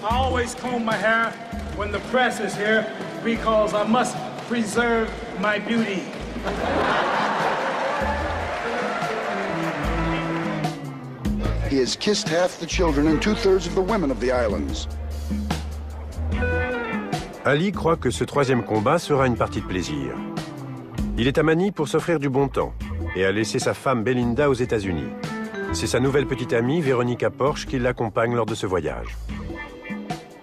I always comb my hair when the press is here because I must preserve my beauty. He has kissed half the children and 2/3 of the women of the islands. Ali croit que ce 3e combat sera une partie de plaisir. Il est à Manille pour s'offrir du bon temps et a laissé sa femme Belinda aux États-Unis. C'est sa nouvelle petite amie, Véronica Porsche, qui l'accompagne lors de ce voyage.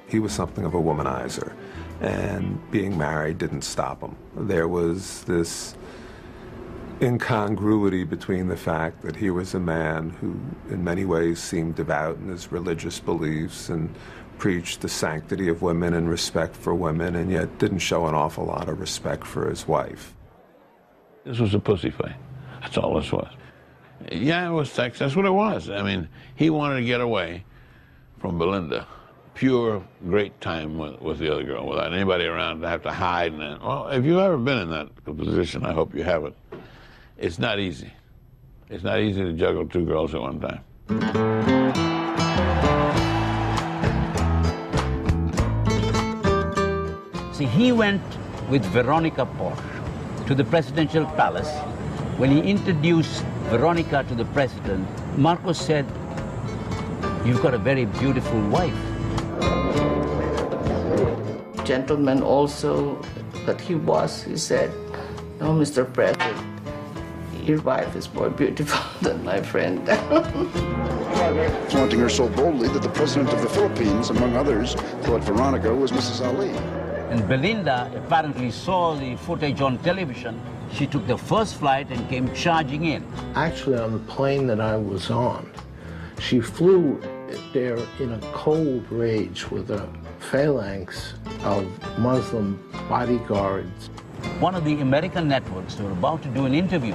He was something of a womanizer, and being married didn't stop him. There was this incongruity between the fact that he was a man who in many ways seemed devout in his religious beliefs and preached the sanctity of women and respect for women, and yet didn't show an awful lot of respect for his wife. This was a pussy fight. That's all this was. Yeah, it was sex. That's what it was. I mean, he wanted to get away from Belinda. Pure, great time with the other girl, without anybody around to have to hide. And well, if you've ever been in that position, I hope you haven't. It's not easy. It's not easy to juggle 2 girls at one time. See, he went with Veronica Porsche to the presidential palace. When he introduced Veronica to the president, Marcos said, "You've got a very beautiful wife." Gentleman also that he said, "No, Mr. President, your wife is more beautiful than my friend." Flaunting her so boldly that the president of the Philippines, among others, thought Veronica was Mrs. Ali. And Belinda apparently saw the footage on television. She took the first flight and came charging in. Actually, on the plane that I was on, she flew there in a cold rage with a phalanx of Muslim bodyguards. One of the American networks, they were about to do an interview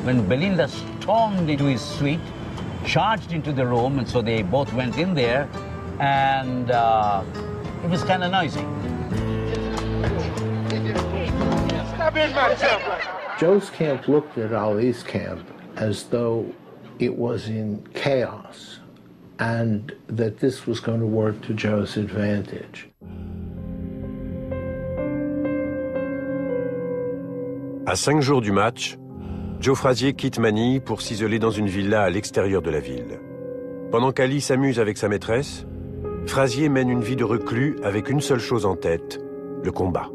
when Belinda stormed into his suite, charged into the room, and so they both went in there, and it was kind of noisy. Stop big matchup. Joe's camp looked at Ali's camp as though it was in chaos and that this was going to work to Joe's advantage. À 5 jours du match, Joe Frazier quitte Manille pour s'isoler dans une villa à l'extérieur de la ville. Pendant qu'Ali s'amuse avec sa maîtresse, Frazier mène une vie de reclus avec une seule chose en tête, le combat.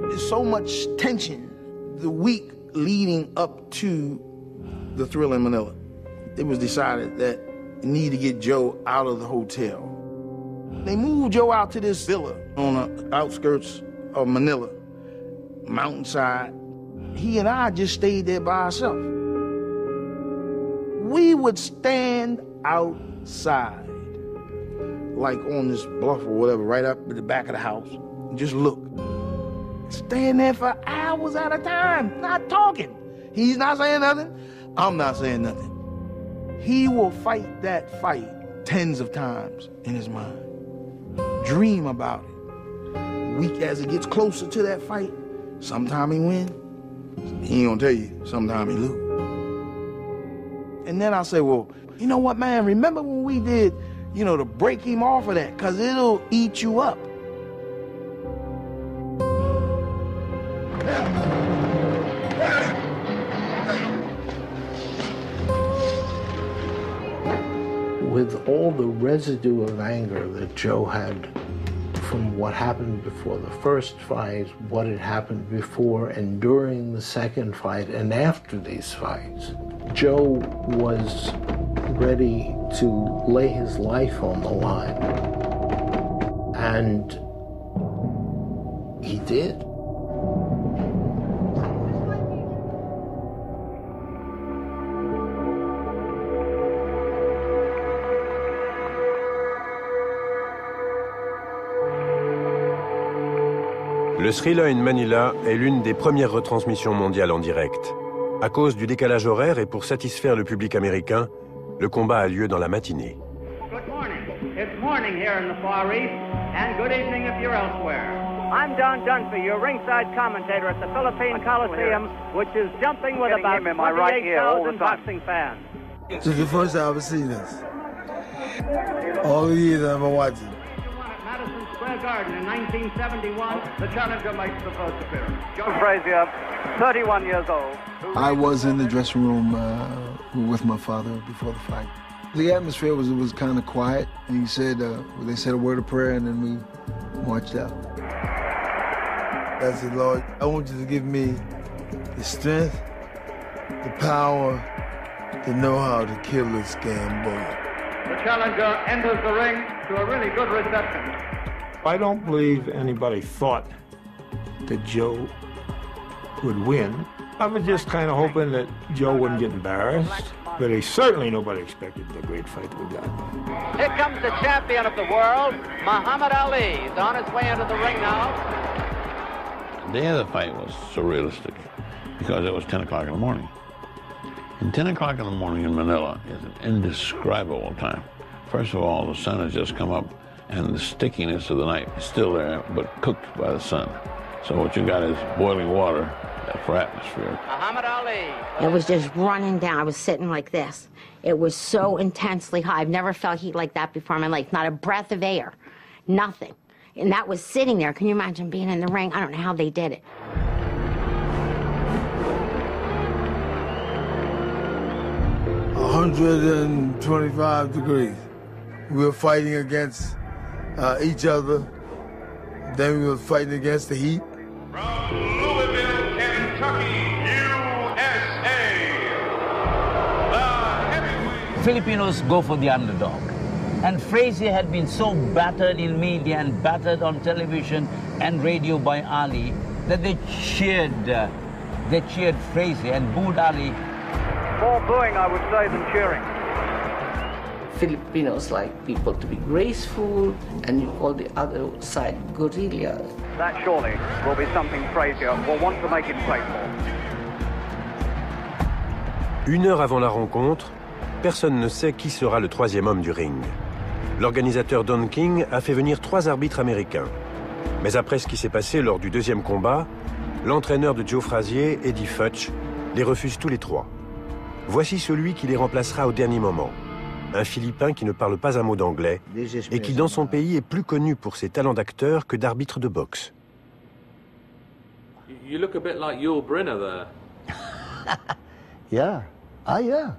There's so much tension the week leading up to the Thrilla in Manila. It was decided that you need to get Joe out of the hotel. They moved Joe out to this villa on the outskirts of Manila, mountainside. He and I just stayed there by ourselves. We would stand outside, like on this bluff or whatever, right up at the back of the house, and just look. Stand there for hours at a time, not talking. He's not saying nothing, I'm not saying nothing. He will fight that fight tens of times in his mind. Dream about it. Week as it gets closer to that fight, sometime he win, he ain't gonna tell you, sometime he lose. And then I say, well, you know what, man, remember when we did, to break him off of that, because it'll eat you up. With all the residue of anger that Joe had from what happened before the first fight, what had happened before and during the second fight and after these fights, Joe was ready to lay his life on the line. And he did. Le thrilla in Manila est l'une des premières retransmissions mondiales en direct. À cause du décalage horaire et pour satisfaire le public américain, le combat a lieu dans la matinée. Good morning. It's morning here in the Far East, and good evening if you're elsewhere. I'm Don Dunphy, your ringside commentator at the Philippine Coliseum, which is jumping with about 28,000 boxing fans. This is the first time I've seen this. All the years I've been watching. Madison Square Garden in 1971, the challenger makes the first appearance. Joe Frazier, 31 years old. I was in the dressing room with my father before the fight. The atmosphere was kind of quiet, and he said, they said a word of prayer, and then we marched out. I said, Lord, I want you to give me the strength, the power to know how to kill this damn bullet. The challenger enters the ring to a really good reception. I don't believe anybody thought that Joe would win. I was just kind of hoping that Joe wouldn't get embarrassed, but certainly nobody expected the great fight we got. Here comes the champion of the world, Muhammad Ali. He's on his way into the ring now. The day of the fight was surrealistic because it was 10 o'clock in the morning. And 10 o'clock in the morning in Manila is an indescribable time. First of all, the sun has just come up and the stickiness of the night is still there, but cooked by the sun. So what you got is boiling water for atmosphere. Muhammad Ali. It was just running down. I was sitting like this. It was so intensely hot. I've never felt heat like that before in my life. Not a breath of air. Nothing. And that was sitting there. Can you imagine being in the ring? I don't know how they did it. $125 degrees. We were fighting against each other. Then we were fighting against the heat. From Louisville, Kentucky, USA, the heavyweight. Filipinos go for the underdog. And Frazier had been so battered in media and battered on television and radio by Ali that they cheered Frazier and booed Ali. More booing, I would say, than cheering. Filipinos like people to be graceful, and you call the other side guerrilla. That surely will be something Frazier will want to make him play for. 1 heure avant la rencontre, personne ne sait qui sera le troisième homme du ring. L'organisateur Don King a fait venir 3 arbitres américains. Mais après ce qui s'est passé lors du deuxième combat, l'entraîneur de Joe Frazier, Eddie Futch, les refuse tous les trois. Voici celui qui les remplacera au dernier moment. Un Philippin qui ne parle pas un mot d'anglais et qui, dans son pays, est plus connu pour ses talents d'acteur que d'arbitre de boxe. You look a bit like Yul Brynner there. Yeah. Yeah.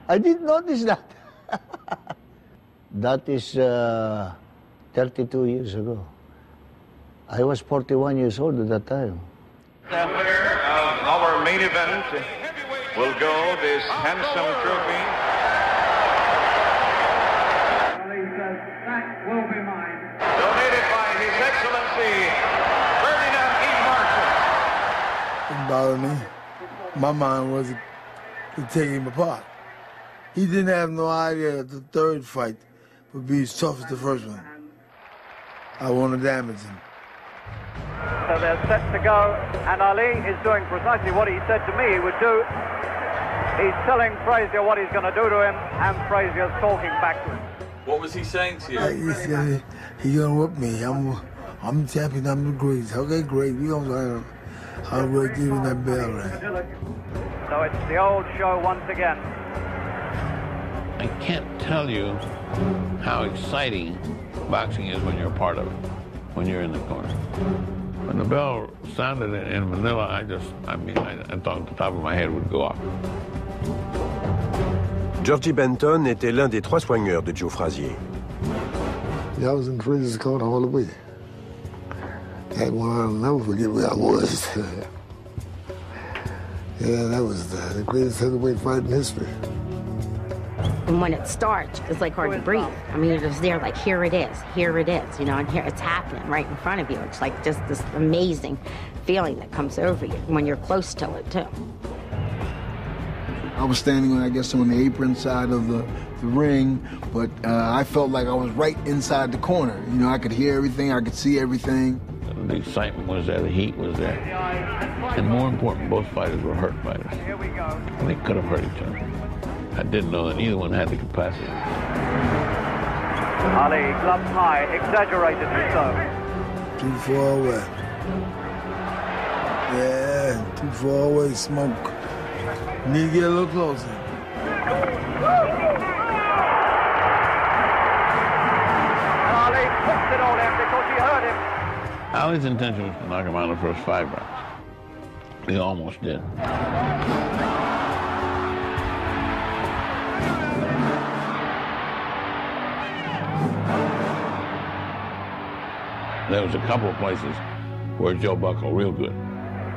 I didn't notice that. That is 32 years ago. I was 41 years old at that time. The winner of our main event will go this handsome trophy. That will be mine. Donated by His Excellency Ferdinand E. Marshall. Didn't bother me. My mind wasn't to take him apart. He didn't have no idea that the third fight would be as tough as the first one. I want to damage him. So they're set to go, and Ali is doing precisely what he said to me he would do. He's telling Frazier what he's going to do to him, and Frazier's talking back to him. What was he saying to you? He said he's going to whip me. I'm the champion, I'm the greatest. Okay, great. We gonna I'll give you that bell, right? So it's the old show once again. I can't tell you how exciting boxing is when you're a part of it, when you're in the corner. When the bell sounded in Manila, I thought the top of my head would go off. Georgie Benton était l'un des trois soigneurs de Joe Frazier. Yeah, I was in Frazier's corner all the way. I'll never forget where I was. Yeah, that was the greatest heavyweight fight in history. And when it starts, it's like hard to breathe. I mean, you're just there like, here it is, you know, and here it's happening right in front of you. It's like just this amazing feeling that comes over you when you're close to it, too. I was standing, I guess, on the apron side of the ring, but I felt like I was right inside the corner. You know, I could hear everything, I could see everything. The excitement was there, the heat was there. And more important, both fighters were hurt fighters. And they could have hurt each other. I didn't know that either one had the capacity. Ali, gloves high, exaggeratedly so. Too far away. Yeah, too far away, smoke. Need to get a little closer. Ali puts it all in because he hurt him. Ali's intention was to knock him out in the first 5 rounds. He almost did. There was a couple of places where Joe buckled real good.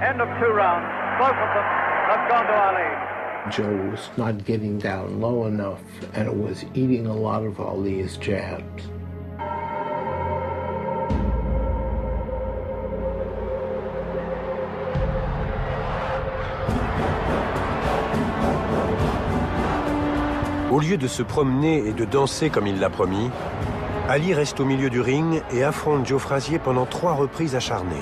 End of 2 rounds. Both of them have gone to Ali. Joe was not getting down low enough, and it was eating a lot of Ali's jabs. Au lieu de se promener et de danser comme il l'a promis, Ali reste au milieu du ring et affronte Joe Frazier pendant 3 reprises acharnées.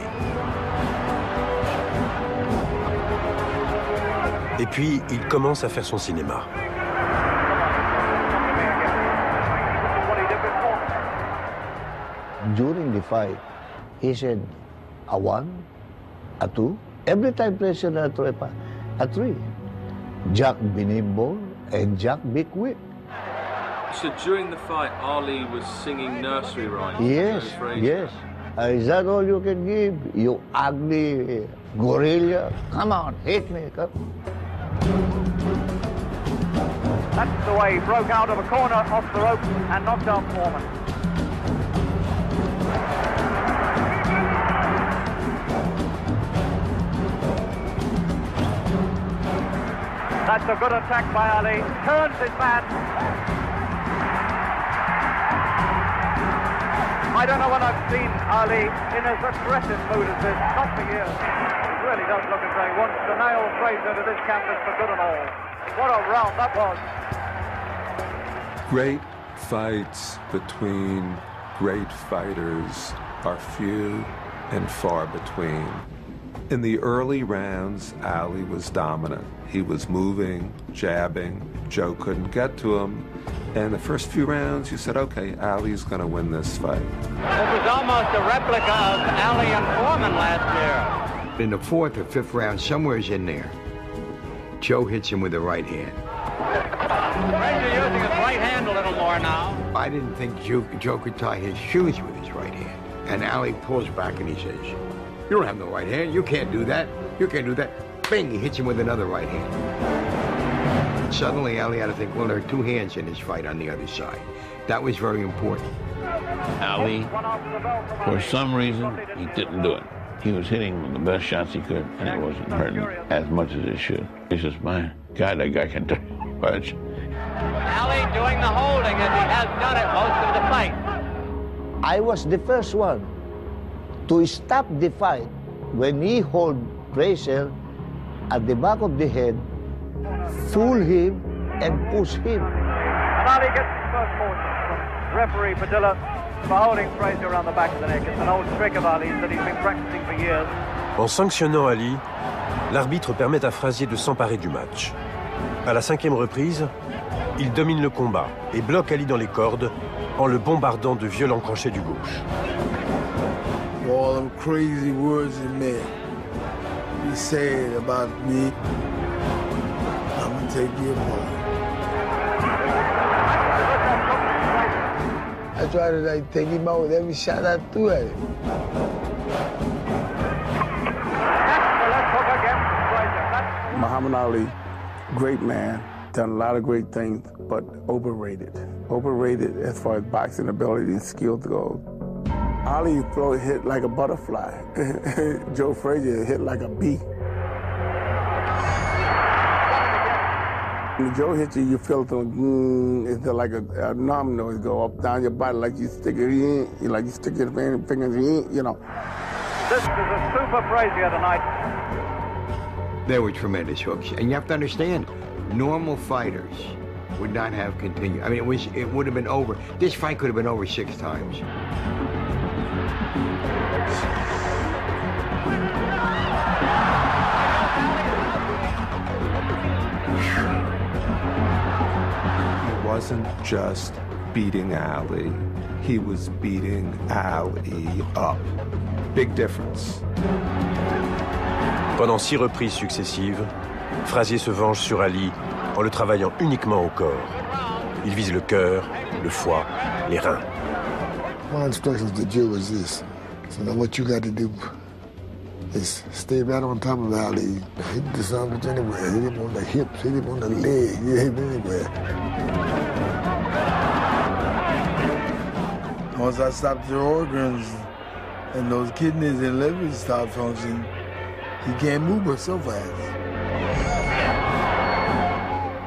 Et puis, il commence à faire son cinéma. During the fight, he said, a 1, a 2. Every time pressure a 3. Jack Binimbo and Jack Big Whip. So during the fight, Ali was singing nursery rhymes. Yes, yes. Is that all you can give? You ugly gorilla? Come on, hit me. Come. That's the way he broke out of a corner off the rope and knocked down Foreman. That's a good attack by Ali. Turns his man. I don't know when I've seen Ali in as aggressive mood as this. Not for years. He really does look as though he wants to nail Frazier to this canvas for good and all. What a round that was. Great fights between great fighters are few and far between. In the early rounds, Ali was dominant. He was moving, jabbing. Joe couldn't get to him. And the first few rounds, you said, okay, Ali's going to win this fight. It was almost a replica of Ali and Foreman last year. In the fourth or fifth round, somewhere's in there, Joe hits him with the right hand. Frazier using his right hand a little more now. I didn't think Joe could tie his shoes with his right hand. And Ali pulls back and he says, you don't have no right hand. You can't do that. You can't do that. Bing, he hits him with another right hand. Suddenly, Ali had to think, well, there are two hands in this fight on the other side. That was very important. Ali, for some reason, he didn't do it. He was hitting the best shots he could, and it wasn't hurting as much as it should. He says, my God, that guy can punch. Ali doing the holding as he has done it most of the fight. I was the first one to stop the fight when he hold Frazier at the back of the head, fool him, and push him. And Ali gets his first caution from referee Padilla for holding Frazier around the back of the neck. It's an old trick of Ali's that he's been practicing for years. En sanctionnant Ali, l'arbitre permet à Frazier de s'emparer du match. À la 5e reprise, il domine le combat et bloque Ali dans les cordes en le bombardant de violents crochets du gauche. All them crazy words he made. He said about me, I'm gonna take you apart. I tried to take him out with every shot I threw at him. Muhammad Ali, great man, done a lot of great things, but overrated. Overrated as far as boxing ability and skill goes. Ali hit like a butterfly. Joe Frazier hit like a bee. When Joe hits you, you feel it, it's like a numb noise go up down your body, like you stick it in, like you stick your fingers in, you know. This is a super Frazier tonight. There were tremendous hooks, and you have to understand, normal fighters would not have continued. I mean, it would have been over. This fight could have been over 6 times. He wasn't just beating Ali, he was beating Ali up. Big difference. Pendant 6 reprises successives, Frazier se venge sur Ali en le travaillant uniquement au corps. Il vise le cœur, le foie, les reins. My instructions to Joe was this. So now what you got to do is stay right on top of Ali. Hit the sandwich anywhere. Hit him on the hips, hit him on the leg, hit him anywhere. Once I stopped your organs and those kidneys and livers stop functioning, he can't move but so fast.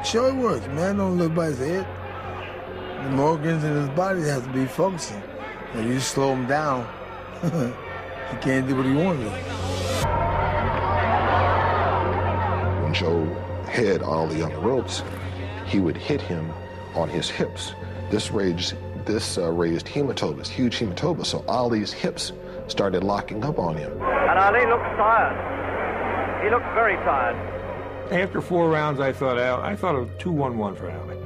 Sure it works, man. Don't look by his head. The organs in his body have to be functioning. If you slow him down, he can't do what he wants to. When Joe had Ali on the ropes, he would hit him on his hips. This raised hematomas, huge hematomas. So Ali's hips started locking up on him. And Ali looks tired. He looks very tired. After 4 rounds, I thought it was 2-1-1 for Ali.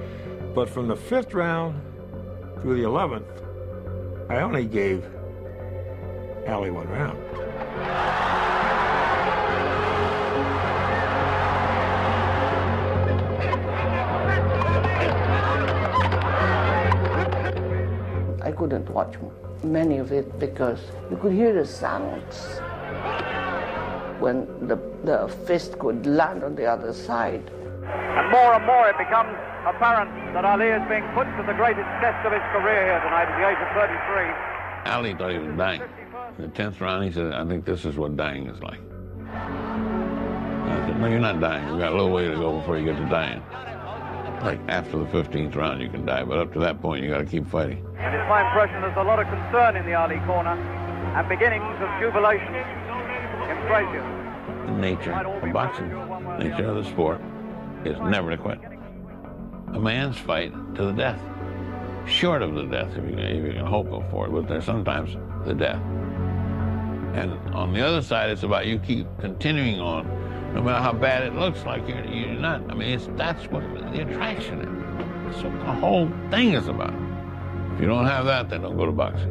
But from the 5th round through the 11th, I only gave Ali 1 round. I couldn't watch many of it because you could hear the sounds when the fist could land on the other side. And more it becomes apparent that Ali is being put to the greatest test of his career here tonight at the age of 33. Ali thought he was dying. In the 10th round, he said, I think this is what dying is like. I said, no, you're not dying. You've got a little way to go before you get to dying. Like after the 15th round, you can die, but up to that point, you got to keep fighting. And it's my impression there's a lot of concern in the Ali corner and beginnings of jubilation in Frazier. The nature of boxing, nature of the sport, is never to quit. A man's fight to the death, short of the death, if you can hope for it, but there's sometimes the death. And on the other side, it's about you keep continuing on, no matter how bad it looks like you're not. I mean, that's what the attraction is. That's what the whole thing is about. If you don't have that, then don't go to boxing.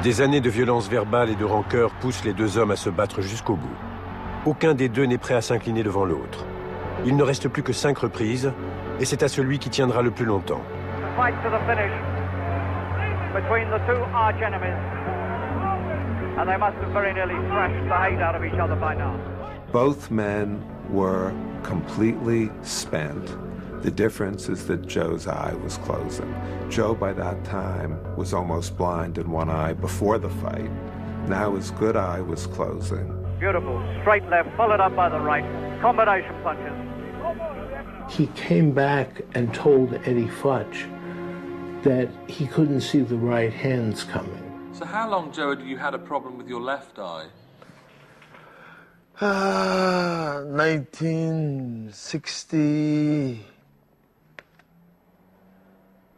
Des années de violence verbale et de rancœur poussent les deux hommes à se battre jusqu'au bout. Aucun des deux n'est prêt à s'incliner devant l'autre. Il ne reste plus que 5 reprises, et c'est à celui qui tiendra le plus longtemps. Fight to the finish between the two arch enemies, and they must have very nearly thrashed the hate out of each other by now. Both men were completely spent. The difference is that Joe's eye was closing. Joe, by that time, was almost blind in one eye before the fight. Now his good eye was closing. Beautiful. Straight left, followed up by the right. Combination punches. He came back and told Eddie Futch that he couldn't see the right hands coming. So how long, Joe, had you had a problem with your left eye? 1960...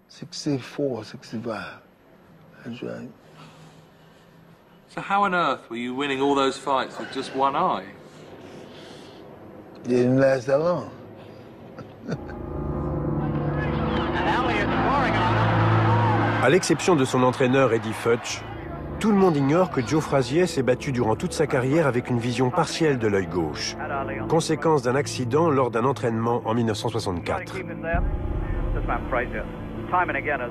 64, 65. That's right. So how on earth were you winning all those fights with just one eye? It didn't last that long. À l'exception de son entraîneur Eddie Futch, tout le monde ignore que Joe Frazier s'est battu durant toute sa carrière avec une vision partielle de l'œil gauche, conséquence d'un accident lors d'un entraînement en 1964. Time and again has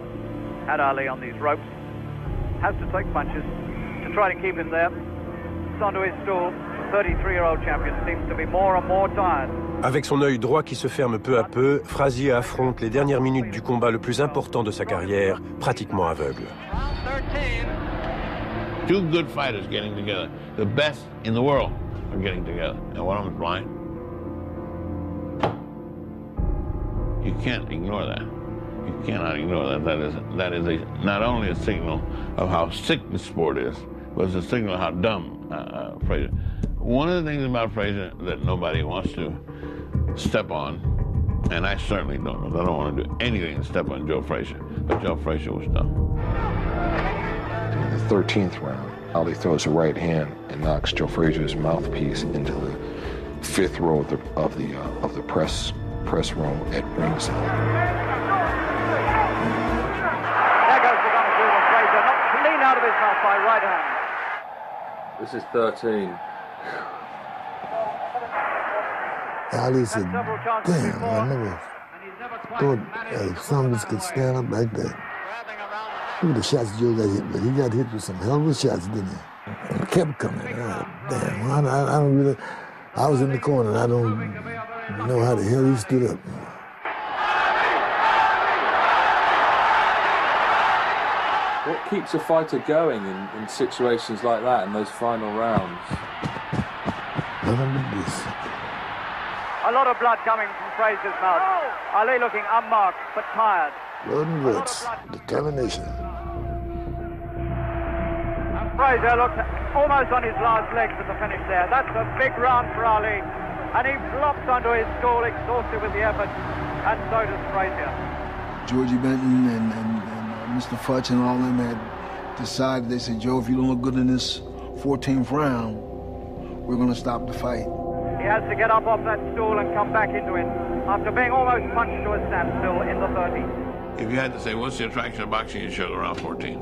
had Ali on these ropes. Has to take punches to try to keep him there. It's onto his stool. The 33-year-old champion seems to be more and more tired. Avec son œil droit qui se ferme peu à peu, Frazier affronte les dernières minutes du combat le plus important de sa carrière, pratiquement aveugle. Two good fighters getting together. The best in the world are getting together. And one of them is blind. You can't ignore that. You cannot ignore that. That is not only a signal of how sick the sport is, but it's a signal of how dumb Frazier. One of the things about Frazier that nobody wants to step on, and I certainly don't, because I don't want to do anything to step on Joe Frazier, but Joe Frazier was dumb. In the 13th round, Ali throws a right hand and knocks Joe Frazier's mouthpiece into the 5th row of the press row at ringside. Out of his mouth by right hand. This is 13. Ali said, damn, I never thought some of us could stand up like that. Look at the shots Joe got hit with. He got hit with some hell of a shots, didn't he? And kept coming. Damn, I don't really, I was in the corner and I don't know how the hell he stood up. What keeps a fighter going in situations like that, in those final rounds? Nothing but this. A lot of blood coming from Frazier's mouth. Ali looking unmarked, but tired. Blood and guts, determination. And Frazier looked almost on his last legs at the finish there. That's a big round for Ali. And he flops onto his stool, exhausted with the effort. And so does Frazier. Georgie Benton and Mr. Futch and all them had decided, they said, Joe, if you don't look good in this 14th round, we're going to stop the fight. He has to get up off that stool and come back into it after being almost punched to a standstill in the 30s. If you had to say, what's the attraction of boxing, you'd show around 14.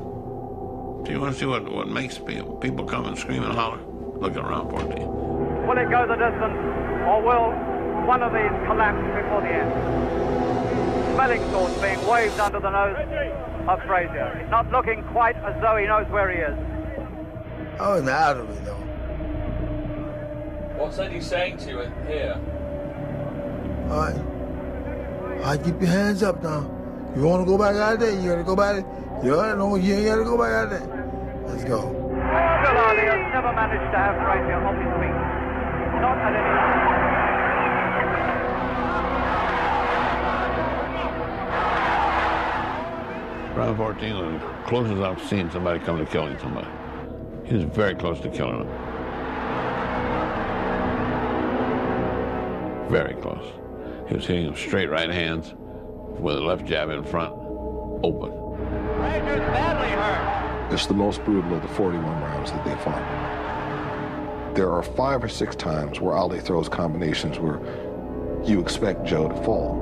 So you want to see what makes people come and scream and holler? Look at round 14. Will it go the distance, or will one of these collapse before the end? Smelling salts being waved under the nose of Frazier. He's not looking quite as though he knows where he is. I was out of it, though. What's Eddie saying to you here? All right, keep your hands up now. You want to go back out there? You got to go back there. You ain't got to go back out there. Let's go. Still, Ali has never managed to have Frazier off his feet. Not at any time. Round 14 was the closest I've seen somebody come to killing somebody. He was very close to killing him. very close. He was hitting him straight right hands with a left jab in front, open. Frazier's badly hurt. It's the most brutal of the 41 rounds that they fought. There are 5 or 6 times where Ali throws combinations where you expect Joe to fall.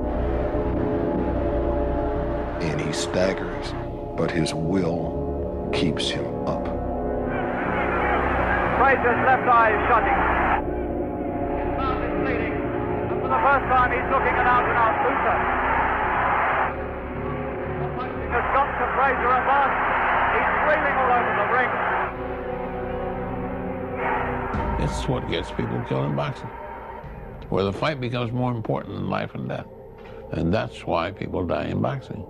And he staggers, but his will keeps him up. Frazier's left eye is shutting. His mouth is bleeding. And for the first time, he's looking an out-and-out loser. The punching has got to Frazier at last. He's reeling all over the ring. It's what gets people killed in boxing, where the fight becomes more important than life and death. And that's why people die in boxing.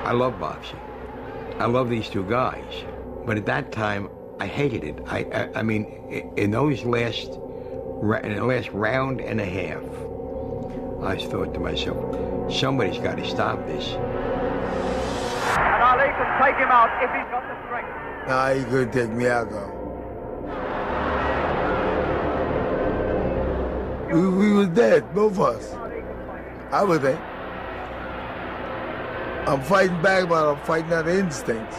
I love boxing. I love these two guys. But at that time, I hated it. I mean, in those in the last round and a half, I thought to myself, somebody's got to stop this. And Ali can take him out if he's got the strength. Nah, he couldn't take me out, though. We was dead, both of us. I was dead. I'm fighting back, but I'm fighting out of instincts.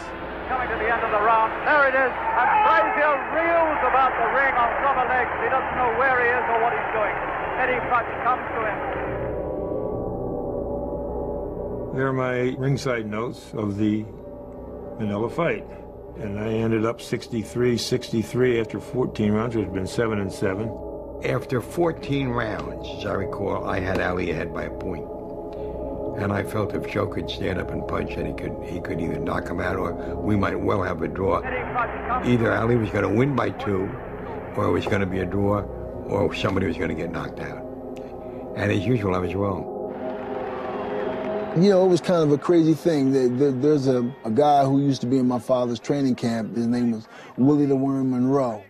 Coming to the end of the round. There it is. And Frazier reels about the ring on rubber legs. He doesn't know where he is or what he's doing. Eddie Futch comes to him. They're my ringside notes of the Manila fight. And I ended up 63-63 after 14 rounds, which has been 7-7. After 14 rounds, as I recall, I had Ali ahead by a point. And I felt if Joe could stand up and punch, that he could either knock him out or we might well have a draw. Either Ali was going to win by 2, or it was going to be a draw, or somebody was going to get knocked out. And as usual, I was wrong. You know, it was kind of a crazy thing. There's a guy who used to be in my father's training camp. His name was Willie the Worm Monroe.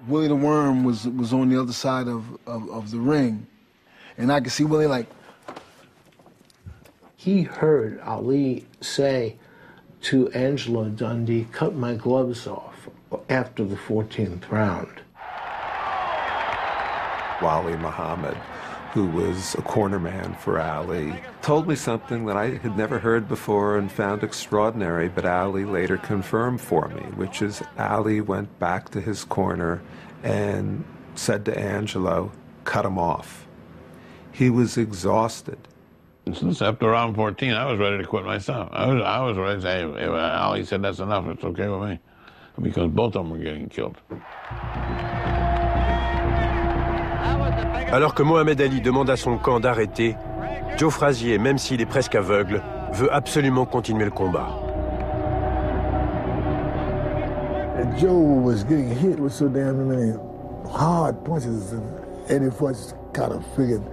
Willie the Worm was on the other side of the ring. And I could see Willie like... He heard Ali say to Angelo Dundee, cut my gloves off after the 14th round. Wali Muhammad, who was a corner man for Ali, told me something that I had never heard before and found extraordinary, but Ali later confirmed for me, which is Ali went back to his corner and said to Angelo, cut him off. He was exhausted. Since after round 14, I was ready to quit myself. I was ready to say, if Ali said that's enough, it's okay with me. Because both of them were getting killed. Alors que Mohammed Ali demande à son camp d'arrêter, Joe Frazier, même s'il est presque aveugle, veut absolument continuer le combat. And Joe was getting hit with so damn many hard punches, and Eddie Futch kind of figured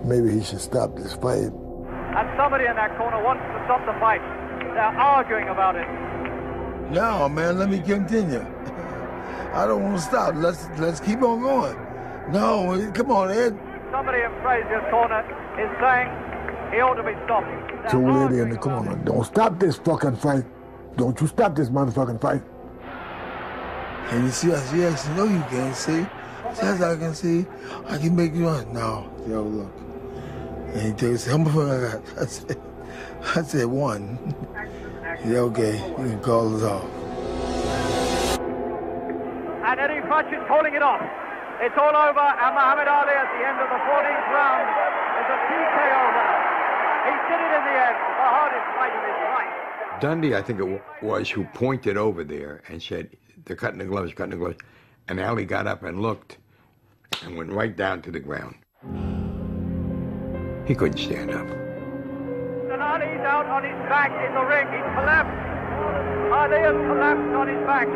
maybe he should stop this fight. And somebody in that corner wants to stop the fight. They're arguing about it. No, man, let me continue. I don't want to stop. Let's keep on going. No, come on, Ed. Somebody in Frazier's corner is saying he ought to be stopped. Told Eddie in the corner, don't stop this fucking fight. Don't you stop this motherfucking fight. And you see, yes, no, you can't see. As I can see, I can make you run. No, yo, look. And he takes, how much fun I got? I said 1. Yeah, okay, you can call us off. And Eddie Futch is calling it off. It's all over, and Muhammad Ali at the end of the 14th round is a TKO winner. He did it in the end, the hardest fight of his life. Dundee, I think it was, who pointed over there and said, they're cutting the gloves, cutting the gloves. And Ali got up and looked and went right down to the ground. He couldn't stand up. And Ali's out on his back in the ring. He's collapsed. Ali has collapsed on his back.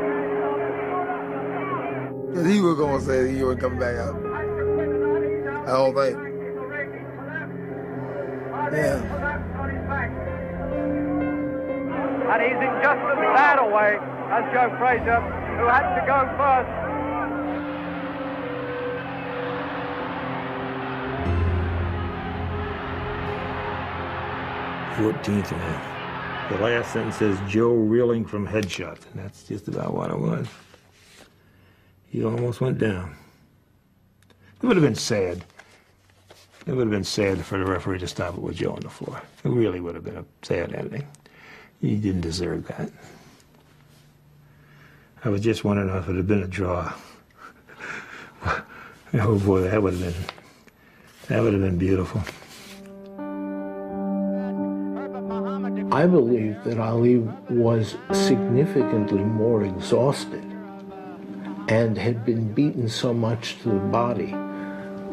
Because he was going to say he would come back out. I don't think. Yeah. And he's in just as bad a way as Joe Frazier, who had to go first. 14th round. The last sentence says Joe reeling from headshots, and that's just about what it was. He almost went down. It would have been sad. It would have been sad for the referee to stop it with Joe on the floor. It really would have been a sad ending. He didn't deserve that. I was just wondering if it had been a draw. Oh boy, that would have been beautiful. I believe that Ali was significantly more exhausted and had been beaten so much to the body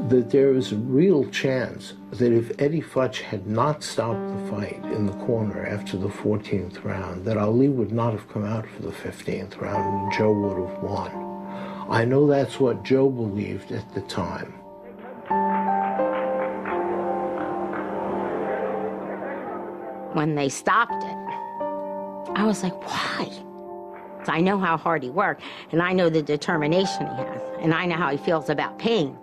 that there is a real chance that if Eddie Futch had not stopped the fight in the corner after the 14th round, that Ali would not have come out for the 15th round and Joe would have won. I know that's what Joe believed at the time. When they stopped it, I was like, why? I know how hard he worked, and I know the determination he has, and I know how he feels about pain.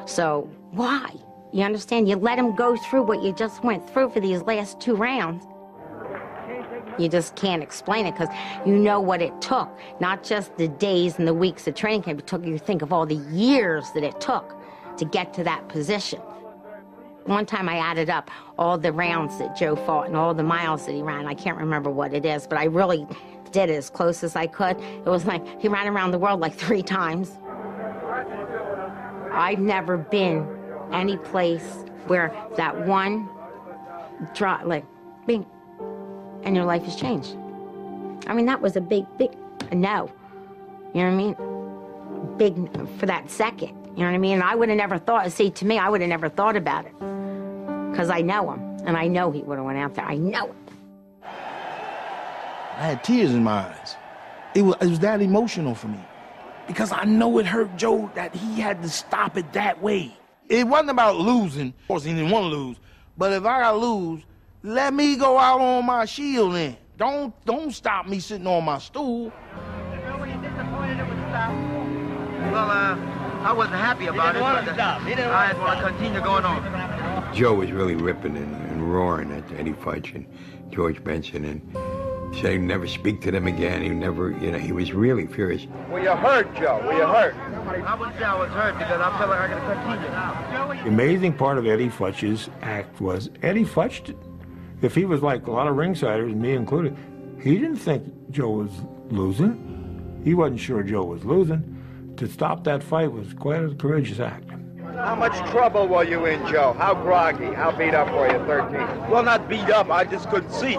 So why? You understand? You let him go through what you just went through for these last 2 rounds. You just can't explain it because you know what it took. Not just the days and the weeks of training camp. It took you to think of all the years that it took to get to that position. One time I added up all the rounds that Joe fought and all the miles that he ran. I can't remember what it is, but I really did it as close as I could. It was like he ran around the world like 3 times. I've never been any place where that one drop, like, bing, and your life has changed. I mean, that was a big no. You know what I mean? Big for that second. You know what I mean? And I would have never thought, see, to me, I would have never thought about it. Because I know him, and I know he would have went out there. I know it. I had tears in my eyes. It was that emotional for me. Because I know it hurt Joe that he had to stop it that way. It wasn't about losing. Of course, he didn't want to lose. But if I gotta lose, let me go out on my shield then. Don't stop me sitting on my stool. Were you disappointed it was stopped? Well, I wasn't happy about it, but I want to continue going on. Joe was really ripping and roaring at Eddie Futch and George Benson, and said he'd never speak to them again. He never, he was really furious. Were you hurt, Joe? Were you hurt? I wouldn't say I was hurt because I feel like I got to continue. The amazing part of Eddie Futch's act was Eddie Futch, if he was like a lot of ringsiders, me included, he didn't think Joe was losing. He wasn't sure Joe was losing. To stop that fight was quite a courageous act. How much trouble were you in, Joe? How groggy? How beat up were you, 13? Well, not beat up. I just couldn't see.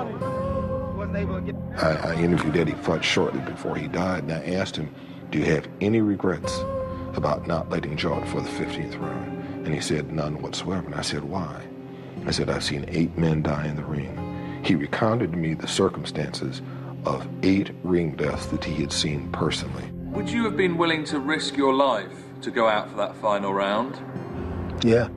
I interviewed Eddie Futch shortly before he died, and I asked him, do you have any regrets about not letting Joe out for the 15th round? And he said, none whatsoever. And I said, why? I said, I've seen 8 men die in the ring. He recounted to me the circumstances of 8 ring deaths that he had seen personally. Would you have been willing to risk your life to go out for that final round? Yeah.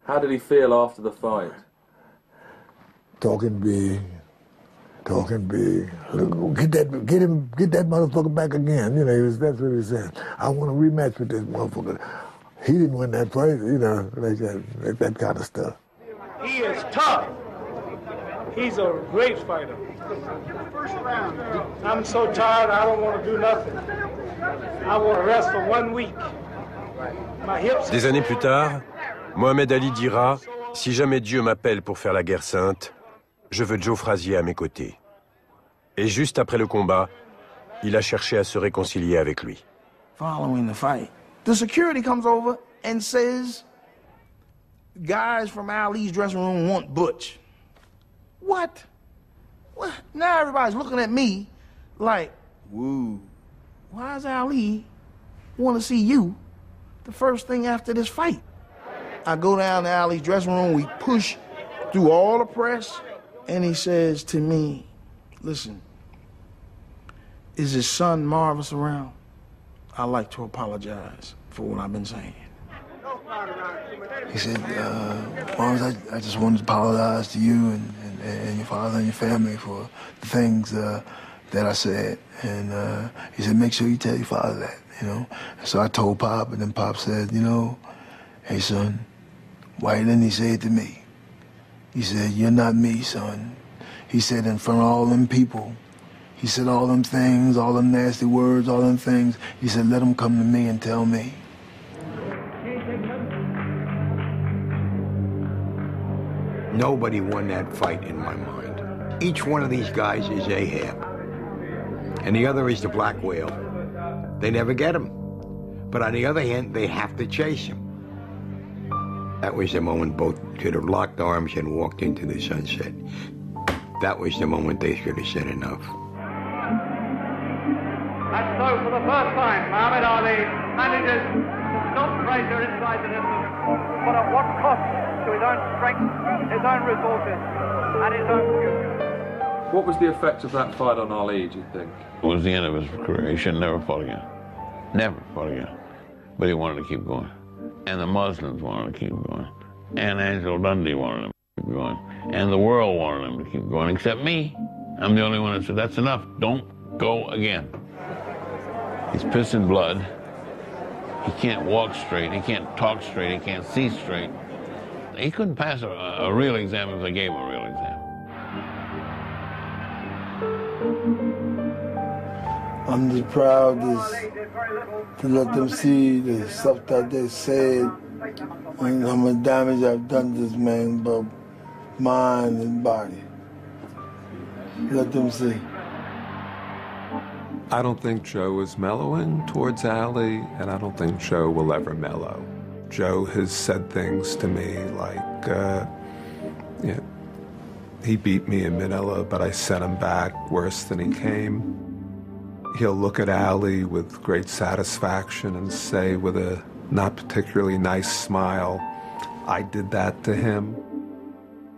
How did he feel after the fight? Talking big. Look, get that motherfucker back again. That's what he said. I want a rematch with this motherfucker. He didn't win that fight, like that kind of stuff. He is tough. He's a great fighter. I'm so tired, I don't want to do nothing. I want to rest for 1 week. My hips. Des années plus tard, Mohammed Ali dira « Si jamais Dieu m'appelle pour faire la guerre sainte, je veux Joe Frazier à mes côtés. » Et juste après le combat, il a cherché à se réconcilier avec lui. Following the fight, the security comes over and says, guys from Ali's dressing room want Butch. What? Now everybody's looking at me like, woo, why does Ali want to see you the first thing after this fight? I go down to Ali's dressing room, we push through all the press, and he says to me, listen, is his son Marvis around? I'd like to apologize for what I've been saying. He said, Marvis, I just wanted to apologize to you and your father and your family for the things that I said. And he said, make sure you tell your father that, And so I told Pop, and then Pop said, hey, son, why didn't he say it to me? He said, you're not me, son. He said, in front of all them people, he said all them things, all them nasty words, all them things. He said, let them come to me and tell me. Nobody won that fight in my mind. Each one of these guys is Ahab, and the other is the black whale. They never get him. But on the other hand, they have to chase him. That was the moment both should have locked arms and walked into the sunset. That was the moment they should have said enough. And so for the first time, Mohammed Ali manages to stop Frazier inside the distance, but at what cost to his own strength, his own resources, and his own future. What was the effect of that fight on Ali, do you think? It was the end of his career. He should never fought again. Never fought again. But he wanted to keep going. And the Muslims wanted to keep going. And Angelo Dundee wanted him to keep going. And the world wanted him to keep going, except me. I'm the only one that said, that's enough. Don't go again. He's pissed in blood. He can't walk straight. He can't talk straight. He can't see straight. He couldn't pass a real exam if they gave him a real exam. I'm just proud to let them see the stuff that they said and how much damage I've done to this man, both mind and body. Let them see. I don't think Joe is mellowing towards Ali, and I don't think Joe will ever mellow. Joe has said things to me like, he beat me in Manila, but I sent him back worse than he came. He'll look at Ali with great satisfaction and say with a not particularly nice smile, I did that to him.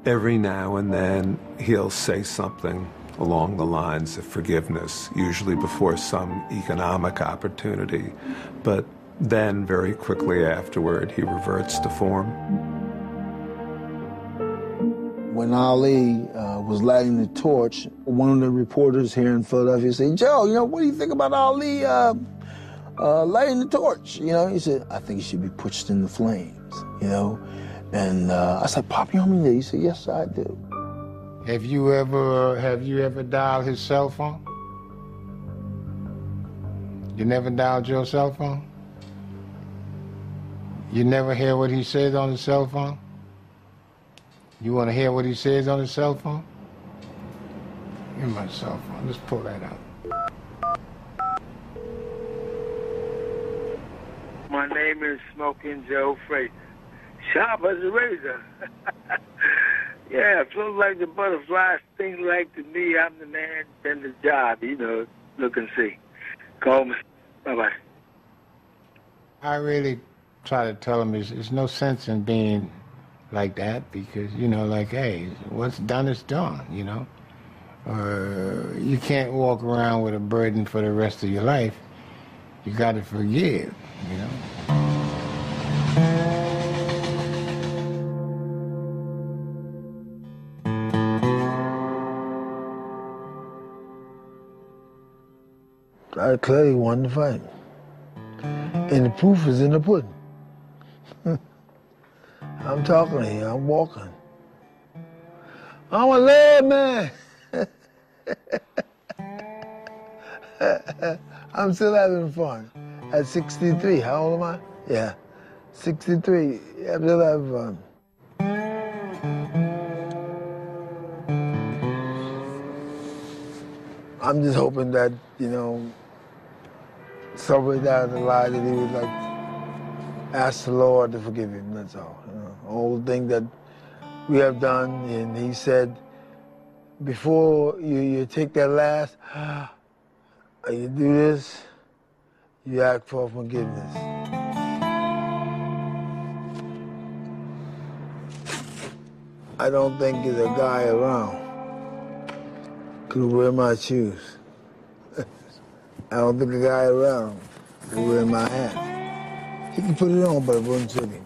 Every now and then he'll say something along the lines of forgiveness, usually before some economic opportunity, but then very quickly afterward he reverts to form. When Ali was lighting the torch, one of the reporters here in Philadelphia said, Joe, what do you think about Ali lighting the torch? He said, I think he should be pushed in the flames, And I said, Pop, you know me? He said, yes, I do. Have you ever dialed his cell phone? You never dialed your cell phone? You never hear what he says on his cell phone? You want to hear what he says on his cell phone? Give me my cell phone. Let's pull that out. My name is Smoking Joe Frazier. Sharp as a razor. Yeah, float like the butterflies, things like to me, I'm the man, then the job, look and see. Call me. Bye-bye. I really try to tell him there's no sense in being like that because, hey, what's done is done, Or you can't walk around with a burden for the rest of your life. You got to forgive, I clearly won the fight. And the proof is in the pudding. I'm talking here, I'm walking. I'm a lad man. I'm still having fun. At 63, how old am I? Yeah, 63, I'm still having fun. I'm just hoping that, somewhere down the line that he would ask the Lord to forgive him, that's all. All the thing that we have done, and he said, before you take that last, you do this, you ask for forgiveness. I don't think there's a guy around could wear my shoes. I don't think a guy around could wear my hat. He could put it on, but it wouldn't fit him.